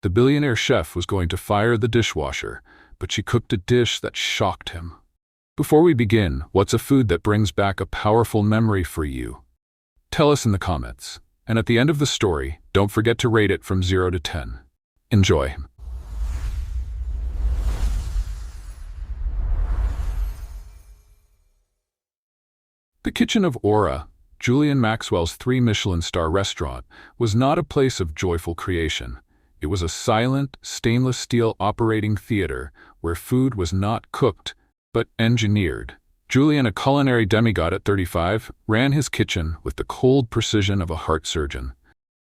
The billionaire chef was going to fire the dishwasher, but she cooked a dish that shocked him. Before we begin, what's a food that brings back a powerful memory for you? Tell us in the comments. And at the end of the story, don't forget to rate it from 0 to 10. Enjoy. The kitchen of Aura, Julian Maxwell's 3 Michelin-star restaurant, was not a place of joyful creation. It was a silent, stainless steel operating theater where food was not cooked, but engineered. Julian, a culinary demigod at 35, ran his kitchen with the cold precision of a heart surgeon.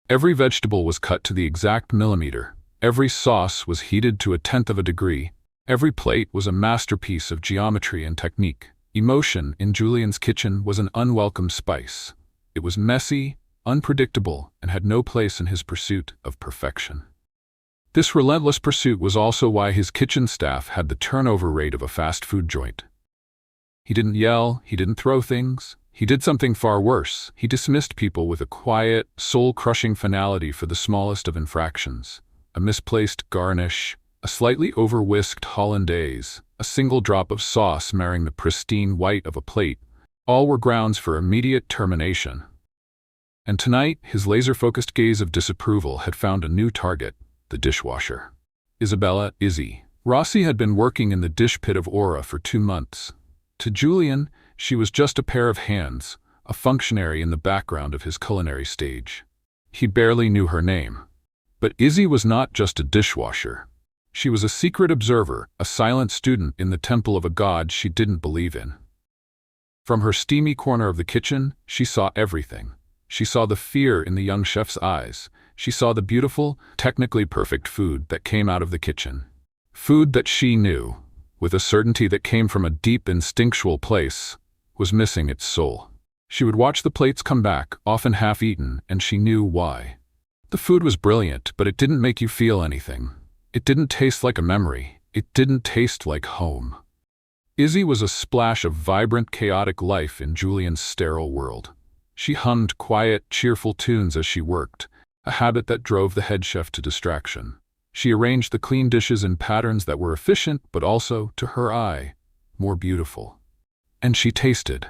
Every vegetable was cut to the exact millimeter. Every sauce was heated to 1/10 of a degree. Every plate was a masterpiece of geometry and technique. Emotion in Julian's kitchen was an unwelcome spice. It was messy, unpredictable, and had no place in his pursuit of perfection. This relentless pursuit was also why his kitchen staff had the turnover rate of a fast food joint. He didn't yell, he didn't throw things. He did something far worse. He dismissed people with a quiet, soul-crushing finality for the smallest of infractions. A misplaced garnish, a slightly over-whisked hollandaise, a single drop of sauce marring the pristine white of a plate, all were grounds for immediate termination. And tonight, his laser-focused gaze of disapproval had found a new target: the dishwasher. Isabella, Izzy Rossi had been working in the dish pit of Aura for 2 months. To Julian, she was just a pair of hands, a functionary in the background of his culinary stage. He barely knew her name. But Izzy was not just a dishwasher. She was a secret observer, a silent student in the temple of a god she didn't believe in. From her steamy corner of the kitchen, she saw everything. She saw the fear in the young chef's eyes. She saw the beautiful, technically perfect food that came out of the kitchen. Food that she knew, with a certainty that came from a deep instinctual place, was missing its soul. She would watch the plates come back, often half-eaten, and she knew why. The food was brilliant, but it didn't make you feel anything. It didn't taste like a memory. It didn't taste like home. Izzy was a splash of vibrant, chaotic life in Julian's sterile world. She hummed quiet, cheerful tunes as she worked, a habit that drove the head chef to distraction. She arranged the clean dishes in patterns that were efficient, but also, to her eye, more beautiful. And she tasted.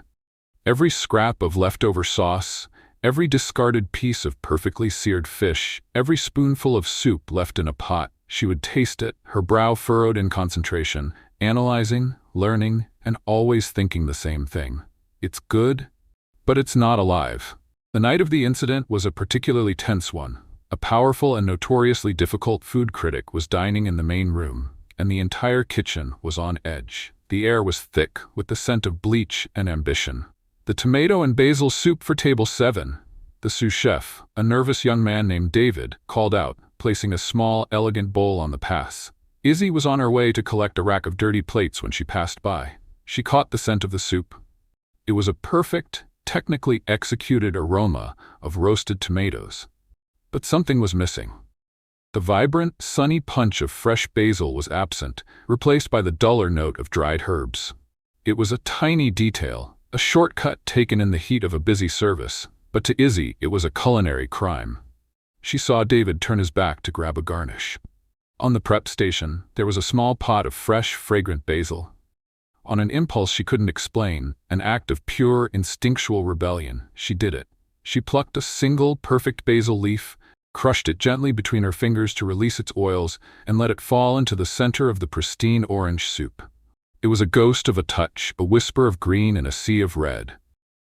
Every scrap of leftover sauce, every discarded piece of perfectly seared fish, every spoonful of soup left in a pot, she would taste it, her brow furrowed in concentration, analyzing, learning, and always thinking the same thing. It's good, but it's not alive. The night of the incident was a particularly tense one. A powerful and notoriously difficult food critic was dining in the main room, and the entire kitchen was on edge. The air was thick with the scent of bleach and ambition. The tomato and basil soup for table 7. The sous chef, a nervous young man named David, called out, placing a small, elegant bowl on the pass. Izzy was on her way to collect a rack of dirty plates when she passed by. She caught the scent of the soup. It was a perfect, technically executed aroma of roasted tomatoes. But something was missing. The vibrant, sunny punch of fresh basil was absent, replaced by the duller note of dried herbs. It was a tiny detail, a shortcut taken in the heat of a busy service, but to Izzy it was a culinary crime. She saw David turn his back to grab a garnish. On the prep station, there was a small pot of fresh, fragrant basil. On an impulse she couldn't explain, an act of pure, instinctual rebellion, she did it. She plucked a single, perfect basil leaf, crushed it gently between her fingers to release its oils, and let it fall into the center of the pristine orange soup. It was a ghost of a touch, a whisper of green in a sea of red.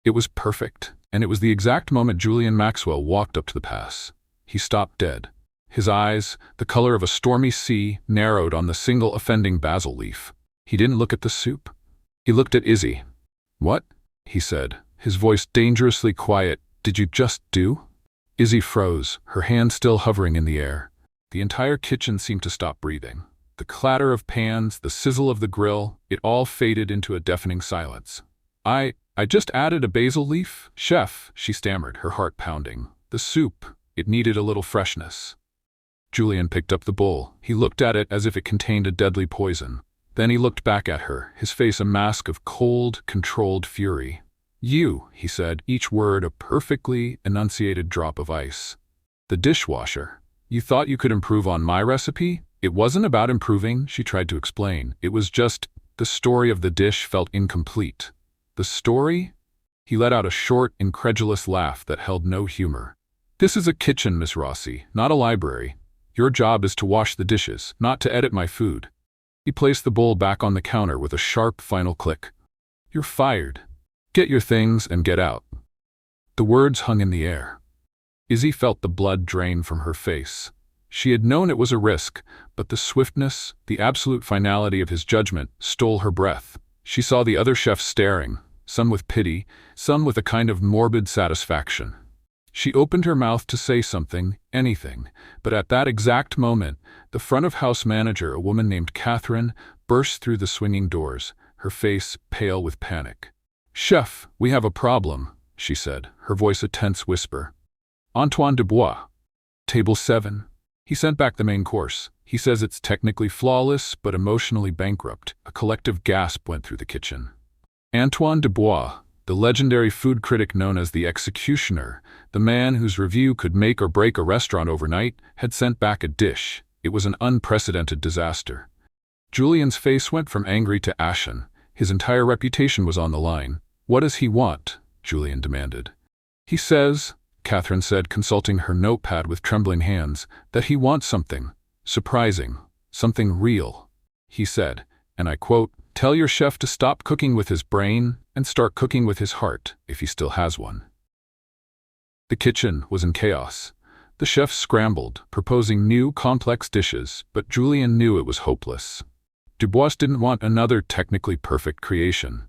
It was perfect, and it was the exact moment Julian Maxwell walked up to the pass. He stopped dead. His eyes, the color of a stormy sea, narrowed on the single offending basil leaf. He didn't look at the soup. He looked at Izzy. "What?" he said, his voice dangerously quiet. "Did you just do?" Izzy froze, her hand still hovering in the air. The entire kitchen seemed to stop breathing. The clatter of pans, the sizzle of the grill, it all faded into a deafening silence. I just added a basil leaf, chef," she stammered, her heart pounding. "The soup, it needed a little freshness." Julian picked up the bowl. He looked at it as if it contained a deadly poison. Then he looked back at her, his face a mask of cold, controlled fury. "You," he said, each word a perfectly enunciated drop of ice. "The dishwasher. You thought you could improve on my recipe? It wasn't about improving, she tried to explain. It was just, the story of the dish felt incomplete. The story? He let out a short, incredulous laugh that held no humor. This is a kitchen, Miss Rossi, not a library. Your job is to wash the dishes, not to edit my food. He placed the bowl back on the counter with a sharp final click. You're fired. Get your things and get out. The words hung in the air. Izzy felt the blood drain from her face. She had known it was a risk, but the swiftness, the absolute finality of his judgment stole her breath. She saw the other chefs staring, some with pity, some with a kind of morbid satisfaction. She opened her mouth to say something, anything, but at that exact moment, the front-of-house manager, a woman named Catherine, burst through the swinging doors, her face pale with panic. "Chef, we have a problem," she said, her voice a tense whisper. "Antoine Dubois. Table 7. He sent back the main course. He says it's technically flawless, but emotionally bankrupt." A collective gasp went through the kitchen. Antoine Dubois, the legendary food critic known as the Executioner, the man whose review could make or break a restaurant overnight, had sent back a dish. It was an unprecedented disaster. Julian's face went from angry to ashen. His entire reputation was on the line. "What does he want?" Julian demanded. "He says," Catherine said, consulting her notepad with trembling hands, "that he wants something surprising, something real. He said, and I quote, 'Tell your chef to stop cooking with his brain and start cooking with his heart, if he still has one.'" The kitchen was in chaos. The chefs scrambled, proposing new, complex dishes, but Julian knew it was hopeless. Dubois didn't want another technically perfect creation.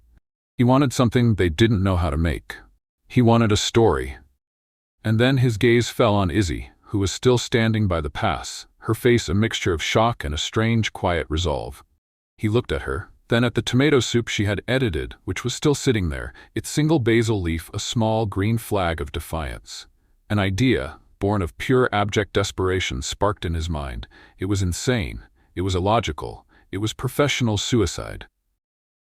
He wanted something they didn't know how to make. He wanted a story. And then his gaze fell on Izzy, who was still standing by the pass, her face a mixture of shock and a strange, quiet resolve. He looked at her, then at the tomato soup she had edited, which was still sitting there, its single basil leaf a small green flag of defiance. An idea, born of pure abject desperation, sparked in his mind. It was insane. It was illogical. It was professional suicide.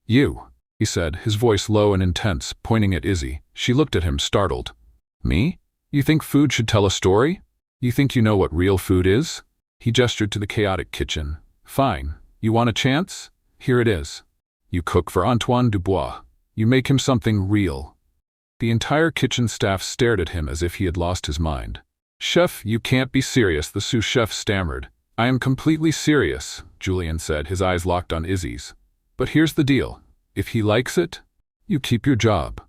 "You," he said, his voice low and intense, pointing at Izzy. She looked at him, startled. "Me? You think food should tell a story? You think you know what real food is?" He gestured to the chaotic kitchen. "Fine. You want a chance? Here it is. You cook for Antoine Dubois. You make him something real." The entire kitchen staff stared at him as if he had lost his mind. "Chef, you can't be serious," the sous chef stammered. "I am completely serious," Julian said, his eyes locked on Izzy's. "But here's the deal. If he likes it, you keep your job.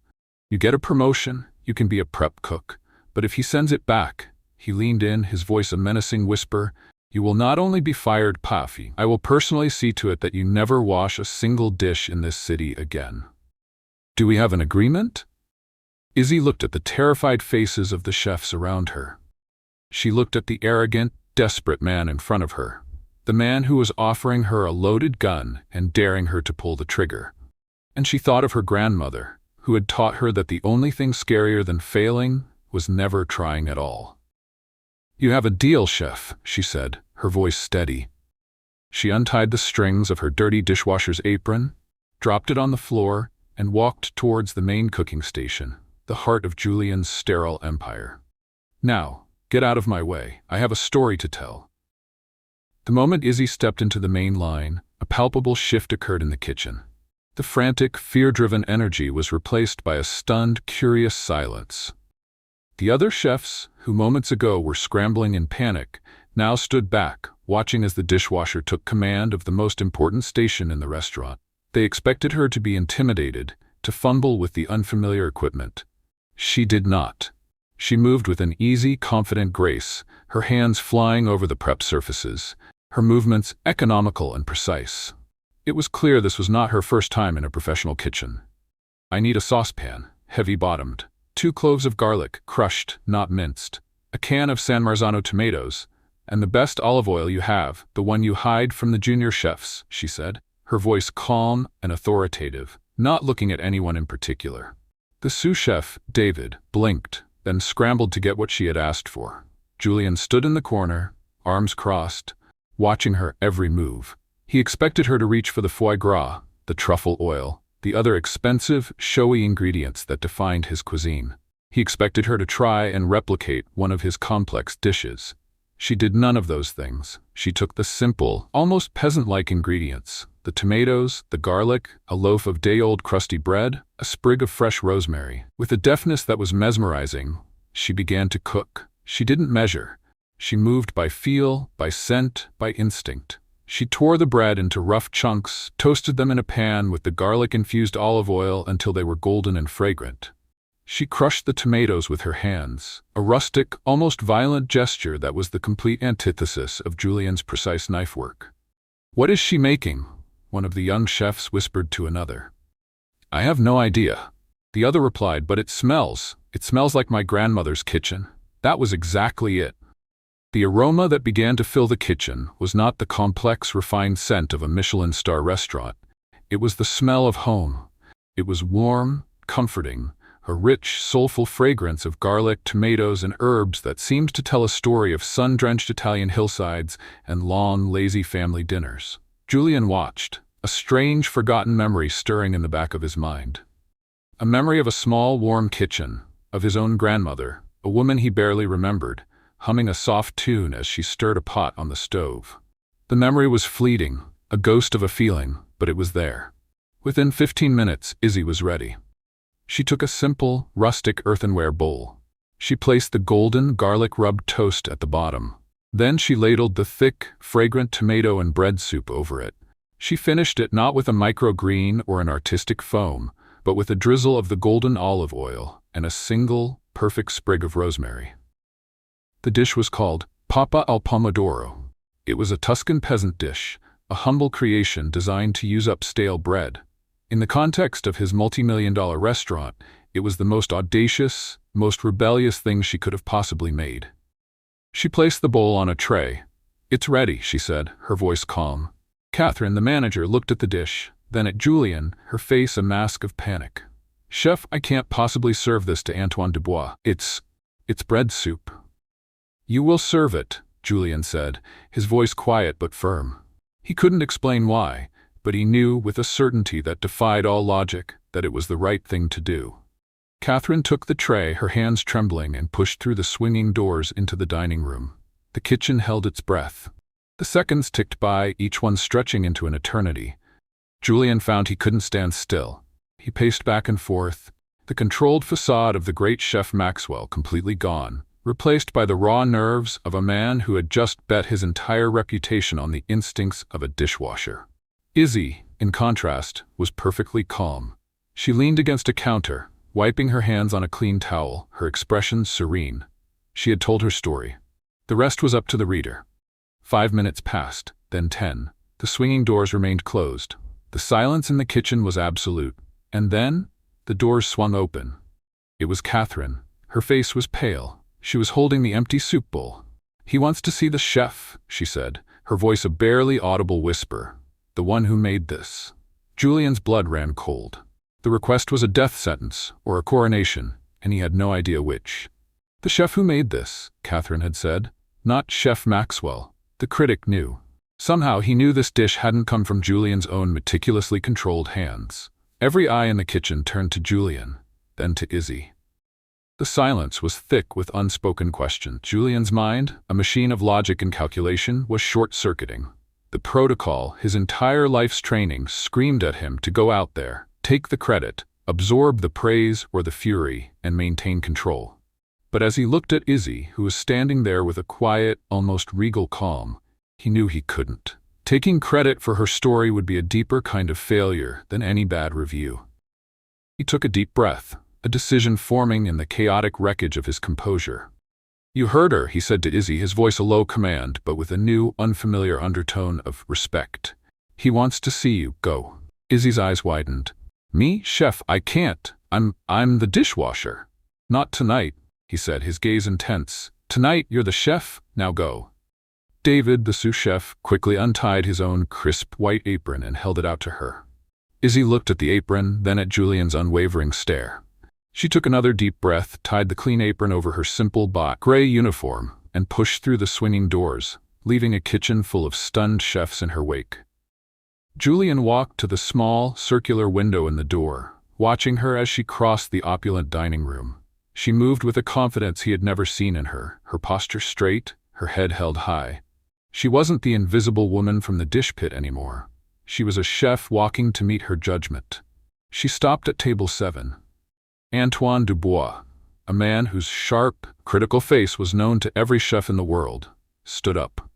You get a promotion, you can be a prep cook. But if he sends it back," he leaned in, his voice a menacing whisper, "you will not only be fired, Pafi, I will personally see to it that you never wash a single dish in this city again. Do we have an agreement?" Izzy looked at the terrified faces of the chefs around her. She looked at the arrogant, desperate man in front of her, the man who was offering her a loaded gun and daring her to pull the trigger. And she thought of her grandmother, who had taught her that the only thing scarier than failing was never trying at all. "You have a deal, chef," she said, her voice steady. She untied the strings of her dirty dishwasher's apron, dropped it on the floor, and walked towards the main cooking station, the heart of Julian's sterile empire. "Now, get out of my way. I have a story to tell." The moment Izzy stepped into the main line, a palpable shift occurred in the kitchen. The frantic, fear-driven energy was replaced by a stunned, curious silence. The other chefs, who moments ago were scrambling in panic, now stood back, watching as the dishwasher took command of the most important station in the restaurant. They expected her to be intimidated, to fumble with the unfamiliar equipment. She did not. She moved with an easy, confident grace, her hands flying over the prep surfaces, her movements economical and precise. It was clear this was not her first time in a professional kitchen. "I need a saucepan, heavy-bottomed. 2 cloves of garlic, crushed, not minced. A can of San Marzano tomatoes. And the best olive oil you have, the one you hide from the junior chefs," she said, her voice calm and authoritative, not looking at anyone in particular. The sous chef, David, blinked, then scrambled to get what she had asked for. Julian stood in the corner, arms crossed, watching her every move. He expected her to reach for the foie gras, the truffle oil, the other expensive, showy ingredients that defined his cuisine. He expected her to try and replicate one of his complex dishes. She did none of those things. She took the simple, almost peasant-like ingredients, the tomatoes, the garlic, a loaf of day-old crusty bread, a sprig of fresh rosemary. With a deftness that was mesmerizing, she began to cook. She didn't measure. She moved by feel, by scent, by instinct. She tore the bread into rough chunks, toasted them in a pan with the garlic-infused olive oil until they were golden and fragrant. She crushed the tomatoes with her hands, a rustic, almost violent gesture that was the complete antithesis of Julien's precise knife work. "What is she making?" one of the young chefs whispered to another. "I have no idea," the other replied, "but it smells. It smells like my grandmother's kitchen." That was exactly it. The aroma that began to fill the kitchen was not the complex, refined scent of a Michelin star restaurant. It was the smell of home. It was warm, comforting, a rich, soulful fragrance of garlic, tomatoes, and herbs that seemed to tell a story of sun-drenched Italian hillsides and long, lazy family dinners. Julien watched, a strange, forgotten memory stirring in the back of his mind. A memory of a small, warm kitchen, of his own grandmother, a woman he barely remembered, humming a soft tune as she stirred a pot on the stove. The memory was fleeting, a ghost of a feeling, but it was there. Within 15 minutes, Izzy was ready. She took a simple, rustic earthenware bowl. She placed the golden, garlic-rubbed toast at the bottom. Then she ladled the thick, fragrant tomato and bread soup over it. She finished it not with a microgreen or an artistic foam, but with a drizzle of the golden olive oil and a single, perfect sprig of rosemary. The dish was called Papa al Pomodoro. It was a Tuscan peasant dish, a humble creation designed to use up stale bread. In the context of his multi-million-dollar restaurant, it was the most audacious, most rebellious thing she could have possibly made. She placed the bowl on a tray. "It's ready," she said, her voice calm. Catherine, the manager, looked at the dish, then at Julien, her face a mask of panic. "Chef, I can't possibly serve this to Antoine Dubois. It's bread soup." "You will serve it," Julien said, his voice quiet but firm. He couldn't explain why, but he knew with a certainty that defied all logic that it was the right thing to do. Catherine took the tray, her hands trembling, and pushed through the swinging doors into the dining room. The kitchen held its breath. The seconds ticked by, each one stretching into an eternity. Julien found he couldn't stand still. He paced back and forth, the controlled facade of the great chef Maxwell completely gone, replaced by the raw nerves of a man who had just bet his entire reputation on the instincts of a dishwasher. Izzy, in contrast, was perfectly calm. She leaned against a counter, wiping her hands on a clean towel, her expression serene. She had told her story. The rest was up to the reader. 5 minutes passed, then 10. The swinging doors remained closed. The silence in the kitchen was absolute. And then, the doors swung open. It was Catherine. Her face was pale. She was holding the empty soup bowl. "He wants to see the chef," she said, her voice a barely audible whisper. "The one who made this." Julien's blood ran cold. The request was a death sentence, or a coronation, and he had no idea which. "The chef who made this," Catherine had said. Not Chef Maxwell. The critic knew. Somehow he knew this dish hadn't come from Julien's own meticulously controlled hands. Every eye in the kitchen turned to Julien, then to Izzy. The silence was thick with unspoken questions. Julien's mind, a machine of logic and calculation, was short-circuiting. The protocol, his entire life's training, screamed at him to go out there, take the credit, absorb the praise or the fury, and maintain control. But as he looked at Izzy, who was standing there with a quiet, almost regal calm, he knew he couldn't. Taking credit for her story would be a deeper kind of failure than any bad review. He took a deep breath, a decision forming in the chaotic wreckage of his composure. "You heard her," he said to Izzy, his voice a low command, but with a new, unfamiliar undertone of respect. "He wants to see you. Go." Izzy's eyes widened. "Me, chef? I can't. I'm the dishwasher." "Not tonight," he said, his gaze intense. "Tonight you're the chef, now go." David, the sous chef, quickly untied his own crisp white apron and held it out to her. Izzy looked at the apron, then at Julien's unwavering stare. She took another deep breath, tied the clean apron over her simple gray uniform, and pushed through the swinging doors, leaving a kitchen full of stunned chefs in her wake. Julien walked to the small, circular window in the door, watching her as she crossed the opulent dining room. She moved with a confidence he had never seen in her, her posture straight, her head held high. She wasn't the invisible woman from the dish pit anymore. She was a chef walking to meet her judgment. She stopped at table 7. Antoine Dubois, a man whose sharp, critical face was known to every chef in the world, stood up.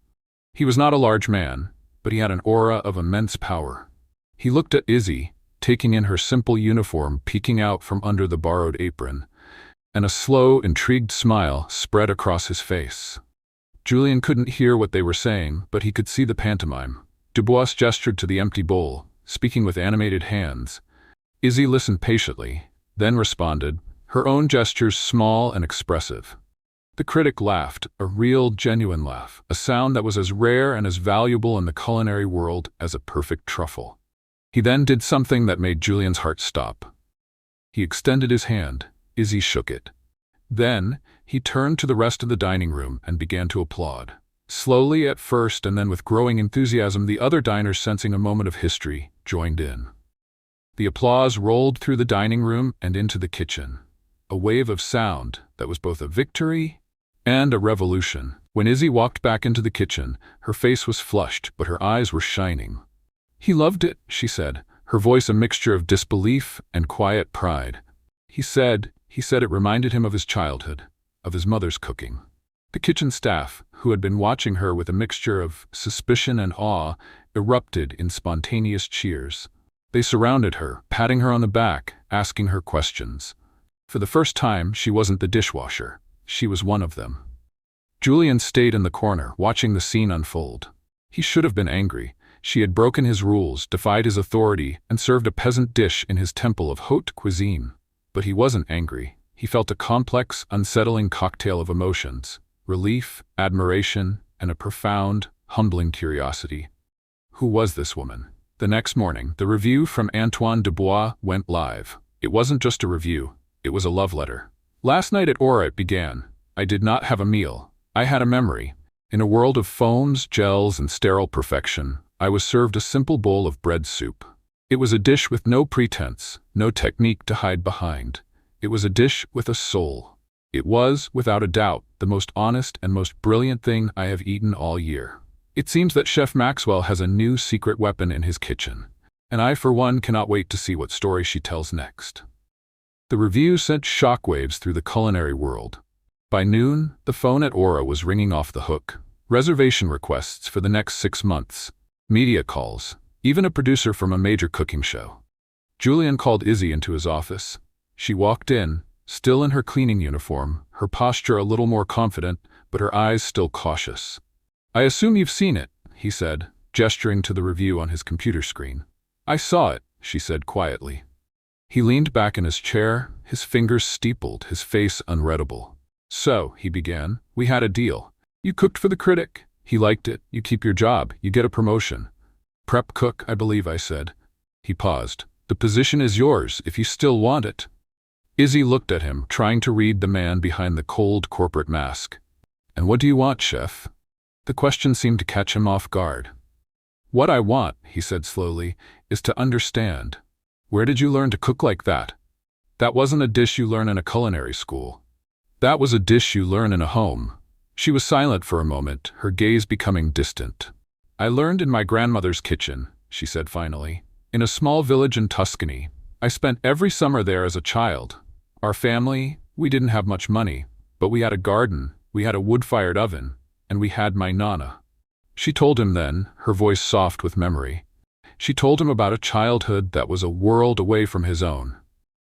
He was not a large man, but he had an aura of immense power. He looked at Izzy, taking in her simple uniform peeking out from under the borrowed apron, and a slow, intrigued smile spread across his face. Julien couldn't hear what they were saying, but he could see the pantomime. Dubois gestured to the empty bowl, speaking with animated hands. Izzy listened patiently, then responded, her own gestures small and expressive. The critic laughed, a real, genuine laugh, a sound that was as rare and as valuable in the culinary world as a perfect truffle. He then did something that made Julien's heart stop. He extended his hand. Izzy shook it. Then, he turned to the rest of the dining room and began to applaud. Slowly at first and then with growing enthusiasm, the other diners, sensing a moment of history, joined in. The applause rolled through the dining room and into the kitchen, a wave of sound that was both a victory and a revolution. When Izzy walked back into the kitchen, her face was flushed, but her eyes were shining. "He loved it," she said, her voice a mixture of disbelief and quiet pride. He said it reminded him of his childhood, of his mother's cooking. The kitchen staff, who had been watching her with a mixture of suspicion and awe, erupted in spontaneous cheers. They surrounded her, patting her on the back, asking her questions. For the first time, she wasn't the dishwasher. She was one of them. Julien stayed in the corner, watching the scene unfold. He should have been angry. She had broken his rules, defied his authority, and served a peasant dish in his temple of haute cuisine. But he wasn't angry. He felt a complex, unsettling cocktail of emotions: relief, admiration, and a profound, humbling curiosity. Who was this woman? The next morning, the review from Antoine Dubois went live. It wasn't just a review. It was a love letter. "Last night at Aura it began. I did not have a meal. I had a memory. In a world of foams, gels, and sterile perfection, I was served a simple bowl of bread soup. It was a dish with no pretense, no technique to hide behind. It was a dish with a soul. It was, without a doubt, the most honest and most brilliant thing I have eaten all year. It seems that Chef Maxwell has a new secret weapon in his kitchen, and I for one cannot wait to see what story she tells next." The review sent shockwaves through the culinary world. By noon, the phone at Aura was ringing off the hook. Reservation requests for the next 6 months, media calls, even a producer from a major cooking show. Julien called Izzy into his office. She walked in, still in her cleaning uniform, her posture a little more confident, but her eyes still cautious. "I assume you've seen it," he said, gesturing to the review on his computer screen. "I saw it," she said quietly. He leaned back in his chair, his fingers steepled, his face unreadable. "So," he began, "we had a deal. You cooked for the critic. He liked it. You keep your job. You get a promotion." "Prep cook, I believe I said." He paused. "The position is yours, if you still want it." Izzy looked at him, trying to read the man behind the cold corporate mask. "And what do you want, chef?" The question seemed to catch him off guard. "What I want," he said slowly, "is to understand. Where did you learn to cook like that? That wasn't a dish you learn in a culinary school. That was a dish you learn in a home." She was silent for a moment, her gaze becoming distant. "I learned in my grandmother's kitchen," she said finally, "in a small village in Tuscany. I spent every summer there as a child. Our family, we didn't have much money, but we had a garden, we had a wood-fired oven, and we had my nonna." She told him then, her voice soft with memory. She told him about a childhood that was a world away from his own.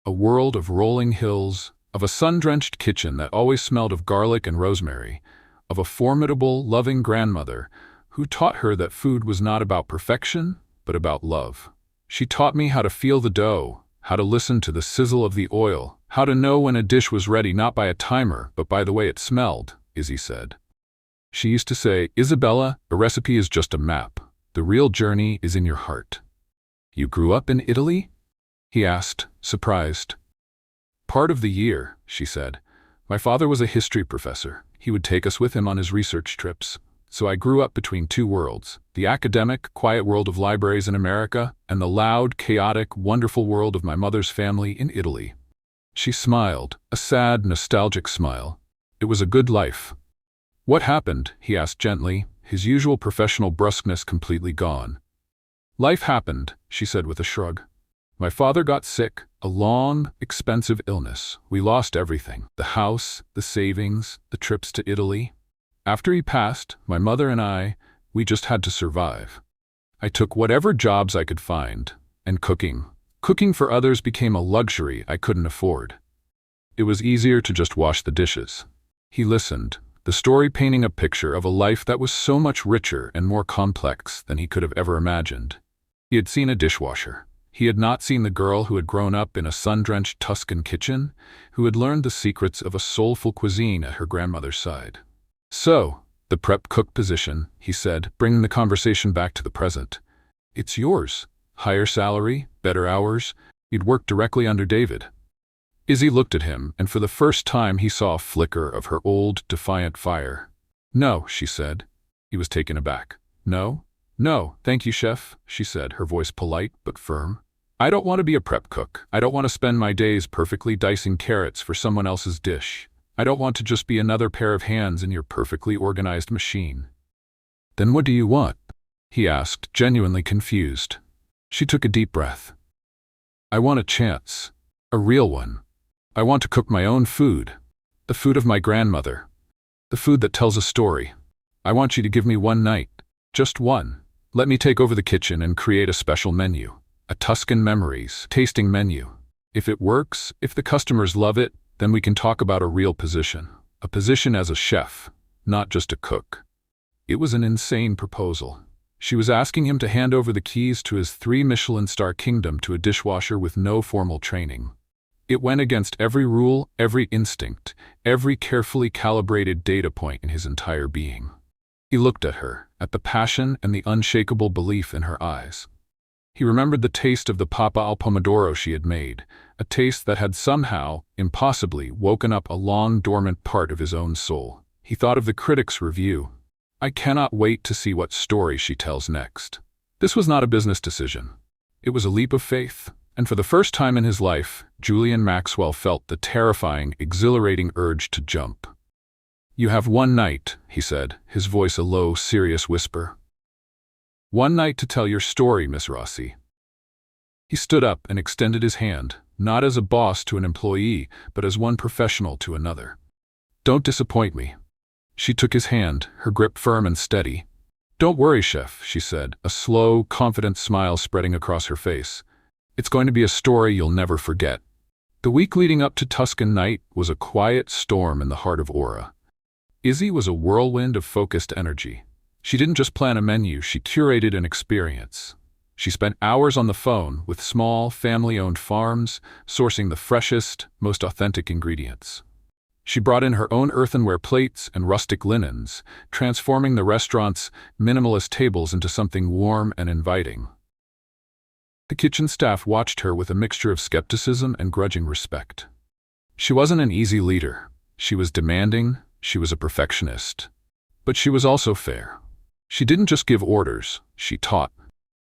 A world of rolling hills, of a sun-drenched kitchen that always smelled of garlic and rosemary, of a formidable, loving grandmother who taught her that food was not about perfection, but about love. "She taught me how to feel the dough, how to listen to the sizzle of the oil, how to know when a dish was ready not by a timer, but by the way it smelled," Izzy said. She used to say, "Isabella, a recipe is just a map. The real journey is in your heart." "You grew up in Italy?" he asked, surprised. "Part of the year," she said. "My father was a history professor. He would take us with him on his research trips. So I grew up between two worlds, the academic, quiet world of libraries in America and the loud, chaotic, wonderful world of my mother's family in Italy." She smiled, a sad, nostalgic smile. "It was a good life." "What happened?" he asked gently, his usual professional brusqueness completely gone. "Life happened," she said with a shrug. "My father got sick, a long, expensive illness. We lost everything. The house, the savings, the trips to Italy. After he passed, my mother and we just had to survive. I took whatever jobs I could find, and cooking for others became a luxury I couldn't afford. It was easier to just wash the dishes." He listened, the story painting a picture of a life that was so much richer and more complex than he could have ever imagined. He had seen a dishwasher. He had not seen the girl who had grown up in a sun-drenched Tuscan kitchen, who had learned the secrets of a soulful cuisine at her grandmother's side. "So, the prep cook position," he said, bringing the conversation back to the present. "It's yours. Higher salary, better hours. You'd work directly under David." Izzy looked at him, and for the first time he saw a flicker of her old, defiant fire. "No," she said. He was taken aback. "No? No, thank you, chef," she said, her voice polite but firm. "I don't want to be a prep cook. I don't want to spend my days perfectly dicing carrots for someone else's dish. I don't want to just be another pair of hands in your perfectly organized machine." "Then what do you want?" he asked, genuinely confused. She took a deep breath. "I want a chance. A real one. I want to cook my own food. The food of my grandmother. The food that tells a story. I want you to give me one night. Just one. Let me take over the kitchen and create a special menu. A Tuscan memories tasting menu. If it works, if the customers love it, then we can talk about a real position. A position as a chef, not just a cook." It was an insane proposal. She was asking him to hand over the keys to his 3 Michelin-star kingdom to a dishwasher with no formal training. It went against every rule, every instinct, every carefully calibrated data point in his entire being. He looked at her, at the passion and the unshakable belief in her eyes. He remembered the taste of the papa al pomodoro she had made, a taste that had somehow, impossibly, woken up a long dormant part of his own soul. He thought of the critics' review. "I cannot wait to see what story she tells next." This was not a business decision. It was a leap of faith, and for the first time in his life, Julian Maxwell felt the terrifying, exhilarating urge to jump. "You have one night," he said, his voice a low, serious whisper. "One night to tell your story, Miss Rossi." He stood up and extended his hand, not as a boss to an employee, but as one professional to another. "Don't disappoint me." She took his hand, her grip firm and steady. "Don't worry, chef," she said, a slow, confident smile spreading across her face. "It's going to be a story you'll never forget." The week leading up to Tuscan night was a quiet storm in the heart of Aura. Izzy was a whirlwind of focused energy. She didn't just plan a menu, she curated an experience. She spent hours on the phone with small, family-owned farms, sourcing the freshest, most authentic ingredients. She brought in her own earthenware plates and rustic linens, transforming the restaurant's minimalist tables into something warm and inviting. The kitchen staff watched her with a mixture of skepticism and grudging respect. She wasn't an easy leader. She was demanding, she was a perfectionist. But she was also fair. She didn't just give orders, she taught.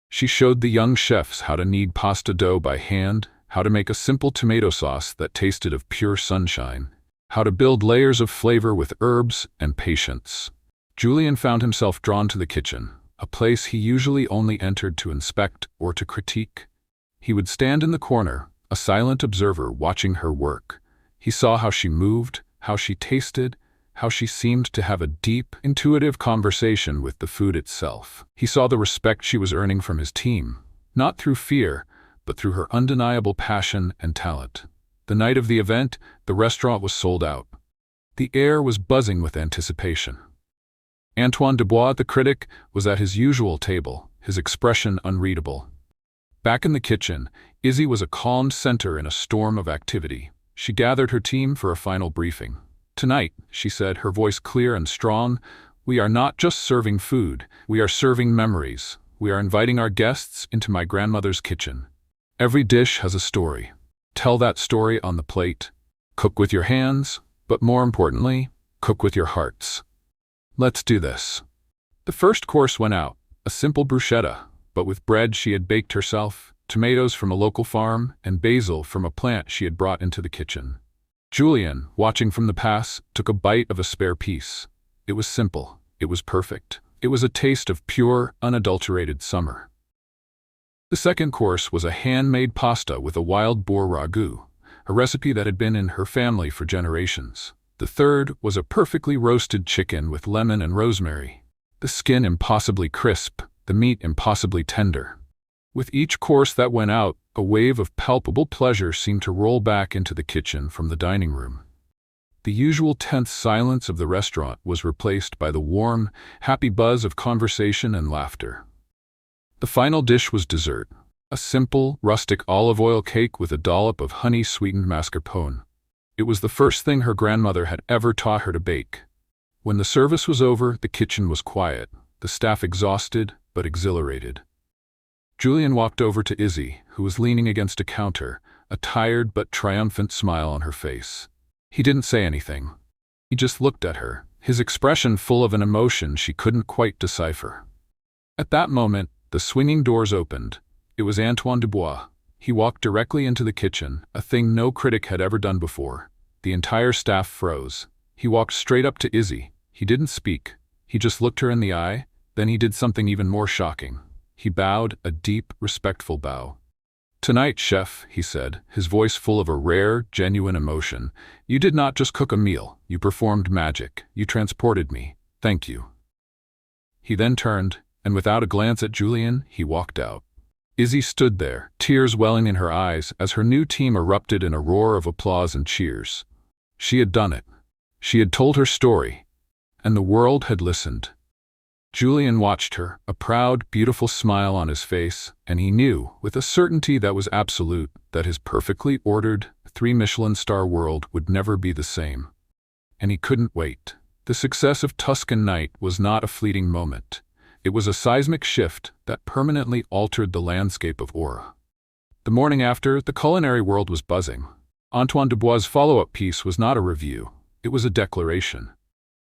She showed the young chefs how to knead pasta dough by hand, how to make a simple tomato sauce that tasted of pure sunshine, how to build layers of flavor with herbs and patience. Julian found himself drawn to the kitchen, a place he usually only entered to inspect or to critique. He would stand in the corner, a silent observer watching her work. He saw how she moved, how she tasted, how she seemed to have a deep, intuitive conversation with the food itself. He saw the respect she was earning from his team, not through fear, but through her undeniable passion and talent. The night of the event, the restaurant was sold out. The air was buzzing with anticipation. Antoine Dubois, the critic, was at his usual table, his expression unreadable. Back in the kitchen, Izzy was a calmed center in a storm of activity. She gathered her team for a final briefing. "Tonight," she said, her voice clear and strong, "we are not just serving food, we are serving memories. We are inviting our guests into my grandmother's kitchen. Every dish has a story. Tell that story on the plate. Cook with your hands, but more importantly, cook with your hearts. Let's do this." The first course went out, a simple bruschetta, but with bread she had baked herself, tomatoes from a local farm, and basil from a plant she had brought into the kitchen. Julian, watching from the pass, took a bite of a spare piece. It was simple. It was perfect. It was a taste of pure, unadulterated summer. The second course was a handmade pasta with a wild boar ragu, a recipe that had been in her family for generations. The third was a perfectly roasted chicken with lemon and rosemary. The skin impossibly crisp, the meat impossibly tender. With each course that went out, a wave of palpable pleasure seemed to roll back into the kitchen from the dining room. The usual tense silence of the restaurant was replaced by the warm, happy buzz of conversation and laughter. The final dish was dessert, a simple, rustic olive oil cake with a dollop of honey-sweetened mascarpone. It was the first thing her grandmother had ever taught her to bake. When the service was over, the kitchen was quiet, the staff exhausted but exhilarated. Julian walked over to Izzy, who was leaning against a counter, a tired but triumphant smile on her face. He didn't say anything. He just looked at her, his expression full of an emotion she couldn't quite decipher. At that moment, the swinging doors opened. It was Antoine Dubois. He walked directly into the kitchen, a thing no critic had ever done before. The entire staff froze. He walked straight up to Izzy. He didn't speak. He just looked her in the eye. Then he did something even more shocking. He bowed, a deep, respectful bow. "Tonight, chef," he said, his voice full of a rare, genuine emotion, "you did not just cook a meal. You performed magic. You transported me. Thank you." He then turned, and without a glance at Julian, he walked out. Izzy stood there, tears welling in her eyes as her new team erupted in a roar of applause and cheers. She had done it. She had told her story, and the world had listened. Julian watched her, a proud, beautiful smile on his face, and he knew, with a certainty that was absolute, that his perfectly ordered, 3-Michelin-star world would never be the same. And he couldn't wait. The success of Tuscan night was not a fleeting moment. It was a seismic shift that permanently altered the landscape of Aura. The morning after, the culinary world was buzzing. Antoine Dubois' follow-up piece was not a review. It was a declaration.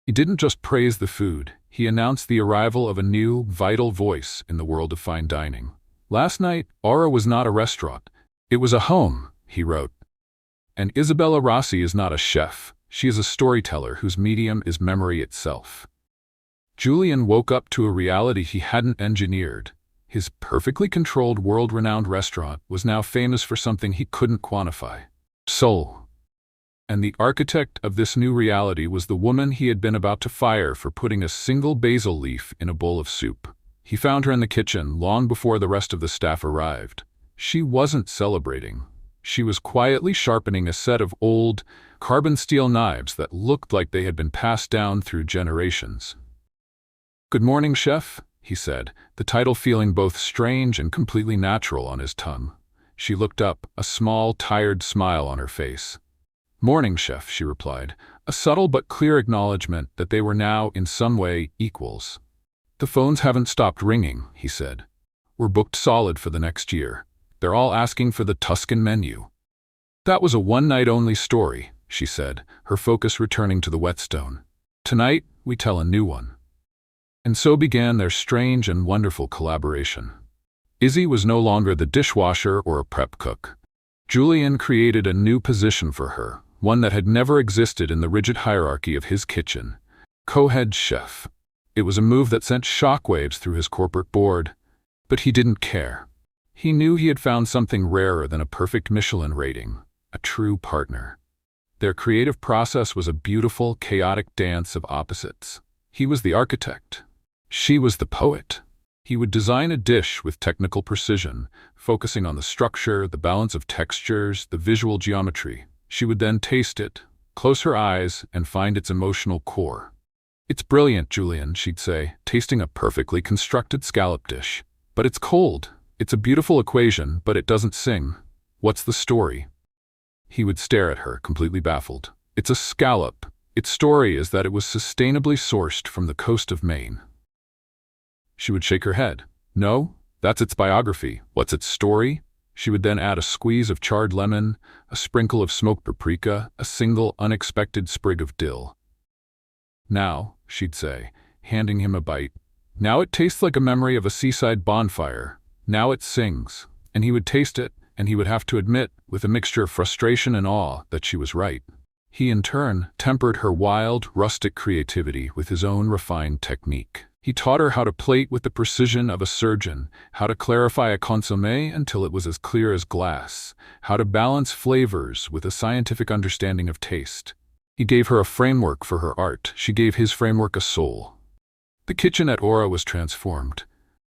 He didn't just praise the food. He announced the arrival of a new, vital voice in the world of fine dining. "Last night, Aura was not a restaurant. It was a home," he wrote. "And Isabella Rossi is not a chef. She is a storyteller whose medium is memory itself." Julian woke up to a reality he hadn't engineered. His perfectly controlled, world-renowned restaurant was now famous for something he couldn't quantify: soul. And the architect of this new reality was the woman he had been about to fire for putting a single basil leaf in a bowl of soup. He found her in the kitchen long before the rest of the staff arrived. She wasn't celebrating. She was quietly sharpening a set of old, carbon steel knives that looked like they had been passed down through generations. "Good morning, chef," he said, the title feeling both strange and completely natural on his tongue. She looked up, a small, tired smile on her face. "Morning, chef," she replied, a subtle but clear acknowledgement that they were now, in some way, equals. "The phones haven't stopped ringing," he said. "We're booked solid for the next year. They're all asking for the Tuscan menu." "That was a one-night-only story," she said, her focus returning to the whetstone. "Tonight, we tell a new one." And so began their strange and wonderful collaboration. Izzy was no longer the dishwasher or a prep cook. Julian created a new position for her, one that had never existed in the rigid hierarchy of his kitchen: co-head chef. It was a move that sent shockwaves through his corporate board, but he didn't care. He knew he had found something rarer than a perfect Michelin rating: a true partner. Their creative process was a beautiful, chaotic dance of opposites. He was the architect. She was the poet. He would design a dish with technical precision, focusing on the structure, the balance of textures, the visual geometry. She would then taste it, close her eyes, and find its emotional core. "It's brilliant, Julian," she'd say, tasting a perfectly constructed scallop dish. "But it's cold. It's a beautiful equation, but it doesn't sing. What's the story?" He would stare at her, completely baffled. "It's a scallop. Its story is that it was sustainably sourced from the coast of Maine." She would shake her head. "No, that's its biography. What's its story?" She would then add a squeeze of charred lemon, a sprinkle of smoked paprika, a single unexpected sprig of dill. "Now," she'd say, handing him a bite, "now it tastes like a memory of a seaside bonfire. Now it sings." And he would taste it, and he would have to admit, with a mixture of frustration and awe, that she was right. He, in turn, tempered her wild, rustic creativity with his own refined technique. He taught her how to plate with the precision of a surgeon, how to clarify a consommé until it was as clear as glass, how to balance flavors with a scientific understanding of taste. He gave her a framework for her art. She gave his framework a soul. The kitchen at Aura was transformed.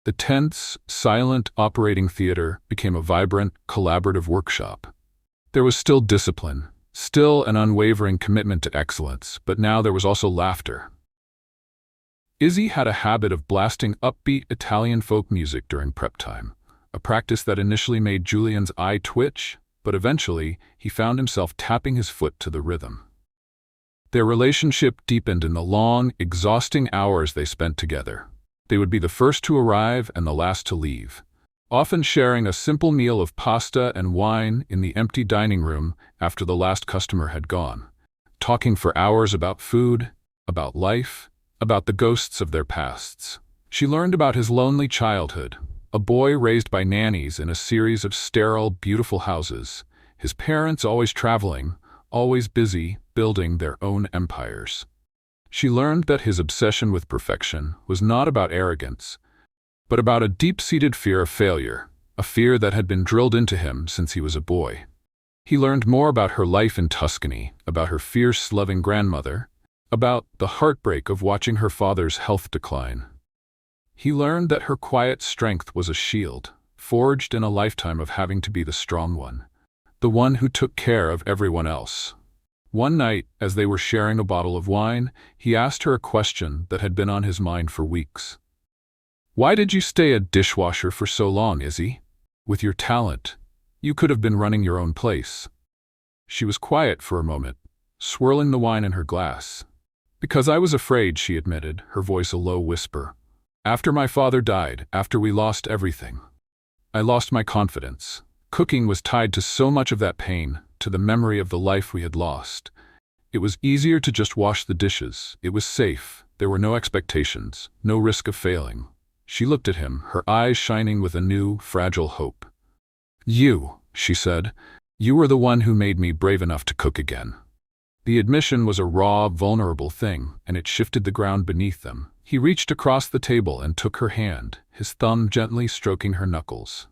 The tense, silent operating theater became a vibrant, collaborative workshop. There was still discipline, still an unwavering commitment to excellence, but now there was also laughter. Izzy had a habit of blasting upbeat Italian folk music during prep time, a practice that initially made Julian's eye twitch, but eventually he found himself tapping his foot to the rhythm. Their relationship deepened in the long, exhausting hours they spent together. They would be the first to arrive and the last to leave, often sharing a simple meal of pasta and wine in the empty dining room after the last customer had gone, talking for hours about food, about life, about the ghosts of their pasts. She learned about his lonely childhood, a boy raised by nannies in a series of sterile, beautiful houses, his parents always traveling, always busy, building their own empires. She learned that his obsession with perfection was not about arrogance, but about a deep-seated fear of failure, a fear that had been drilled into him since he was a boy. He learned more about her life in Tuscany, about her fierce, loving grandmother, about the heartbreak of watching her father's health decline. He learned that her quiet strength was a shield, forged in a lifetime of having to be the strong one, the one who took care of everyone else. One night, as they were sharing a bottle of wine, he asked her a question that had been on his mind for weeks. "Why did you stay a dishwasher for so long, Izzy? With your talent, you could have been running your own place." She was quiet for a moment, swirling the wine in her glass. "Because I was afraid," she admitted, her voice a low whisper. "After my father died, after we lost everything, I lost my confidence. Cooking was tied to so much of that pain, to the memory of the life we had lost. It was easier to just wash the dishes. It was safe. There were no expectations, no risk of failing." She looked at him, her eyes shining with a new, fragile hope. "You," she said, "you were the one who made me brave enough to cook again." The admission was a raw, vulnerable thing, and it shifted the ground beneath them. He reached across the table and took her hand, his thumb gently stroking her knuckles.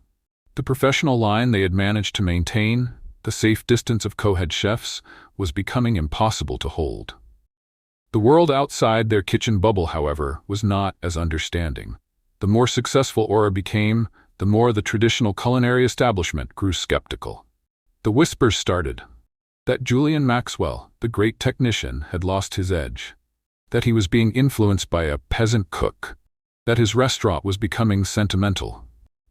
The professional line they had managed to maintain, the safe distance of co-head chefs, was becoming impossible to hold. The world outside their kitchen bubble, however, was not as understanding. The more successful Aura became, the more the traditional culinary establishment grew skeptical. The whispers started that Julian Maxwell, the great technician, had lost his edge, that he was being influenced by a peasant cook, that his restaurant was becoming sentimental.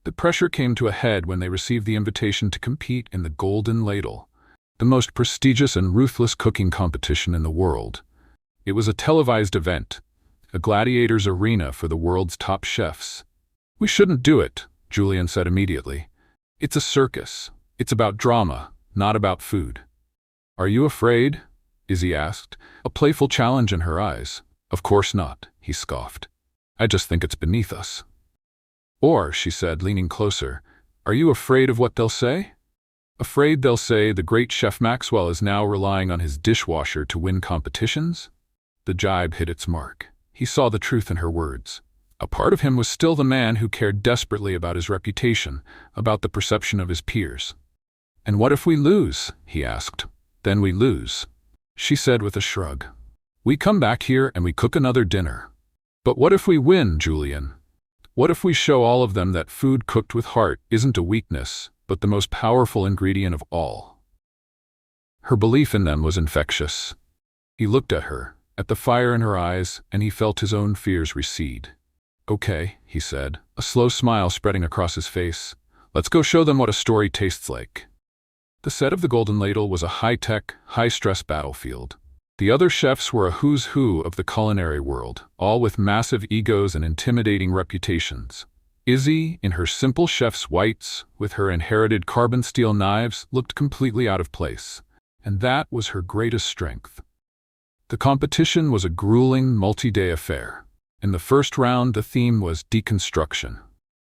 The pressure came to a head when they received the invitation to compete in the Golden Ladle, the most prestigious and ruthless cooking competition in the world. It was a televised event, a gladiator's arena for the world's top chefs. "We shouldn't do it," Julian said immediately. "It's a circus. It's about drama, not about food." "Are you afraid?" Izzy asked, a playful challenge in her eyes. "Of course not," he scoffed. "I just think it's beneath us." "Or," she said, leaning closer, "are you afraid of what they'll say? Afraid they'll say the great Chef Maxwell is now relying on his dishwasher to win competitions?" The jibe hit its mark. He saw the truth in her words. A part of him was still the man who cared desperately about his reputation, about the perception of his peers. "And what if we lose?" he asked. "Then we lose," she said with a shrug. "We come back here and we cook another dinner." "But what if we win, Julian? What if we show all of them that food cooked with heart isn't a weakness, but the most powerful ingredient of all?" Her belief in them was infectious. He looked at her, at the fire in her eyes, and he felt his own fears recede. "Okay," he said, a slow smile spreading across his face. "Let's go show them what a story tastes like." The set of the Golden Ladle was a high-tech, high-stress battlefield. The other chefs were a who's who of the culinary world, all with massive egos and intimidating reputations. Izzy, in her simple chef's whites, with her inherited carbon steel knives, looked completely out of place, and that was her greatest strength. The competition was a grueling, multi-day affair. In the first round, the theme was deconstruction.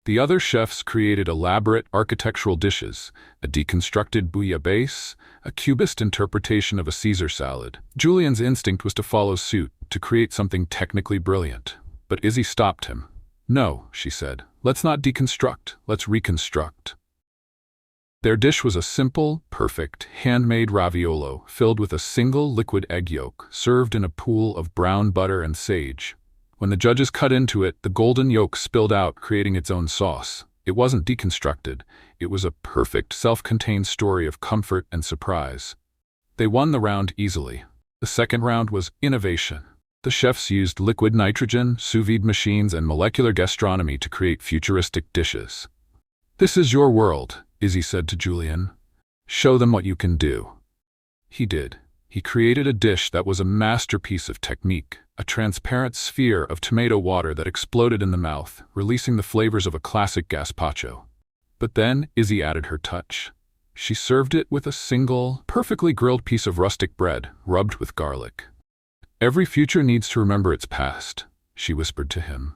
The other chefs created elaborate architectural dishes, a deconstructed bouillabaisse, a cubist interpretation of a Caesar salad. Julian's instinct was to follow suit, to create something technically brilliant. But Izzy stopped him. "No," she said. "Let's not deconstruct, let's reconstruct." Their dish was a simple, perfect, handmade raviolo filled with a single liquid egg yolk, served in a pool of brown butter and sage. When the judges cut into it, the golden yolk spilled out, creating its own sauce. It wasn't deconstructed. It was a perfect, self-contained story of comfort and surprise. They won the round easily. The second round was innovation. The chefs used liquid nitrogen, sous vide machines, and molecular gastronomy to create futuristic dishes. "This is your world," Izzy said to Julian. "Show them what you can do." He did. He created a dish that was a masterpiece of technique, a transparent sphere of tomato water that exploded in the mouth, releasing the flavors of a classic gazpacho. But then Izzy added her touch. She served it with a single, perfectly grilled piece of rustic bread, rubbed with garlic. "Every future needs to remember its past," she whispered to him.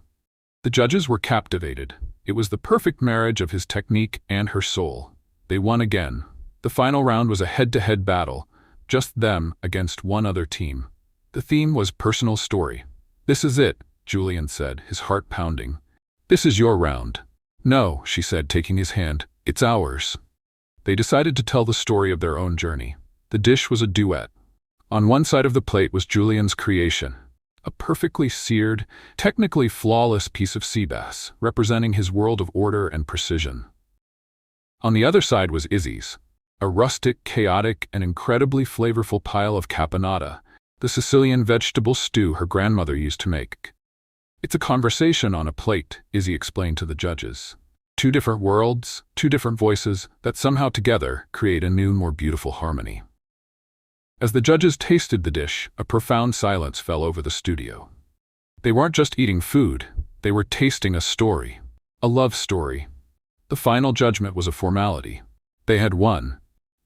The judges were captivated. It was the perfect marriage of his technique and her soul. They won again. The final round was a head-to-head battle, just them against one other team. The theme was personal story. "This is it," Julian said, his heart pounding. "This is your round." "No," she said, taking his hand. "It's ours." They decided to tell the story of their own journey. The dish was a duet. On one side of the plate was Julian's creation, a perfectly seared, technically flawless piece of sea bass, representing his world of order and precision. On the other side was Izzy's, a rustic, chaotic, and incredibly flavorful pile of caponata, the Sicilian vegetable stew her grandmother used to make. "It's a conversation on a plate," Izzy explained to the judges. "Two different worlds, two different voices that somehow together create a new, more beautiful harmony." As the judges tasted the dish, a profound silence fell over the studio. They weren't just eating food, they were tasting a story, a love story. The final judgment was a formality. They had won.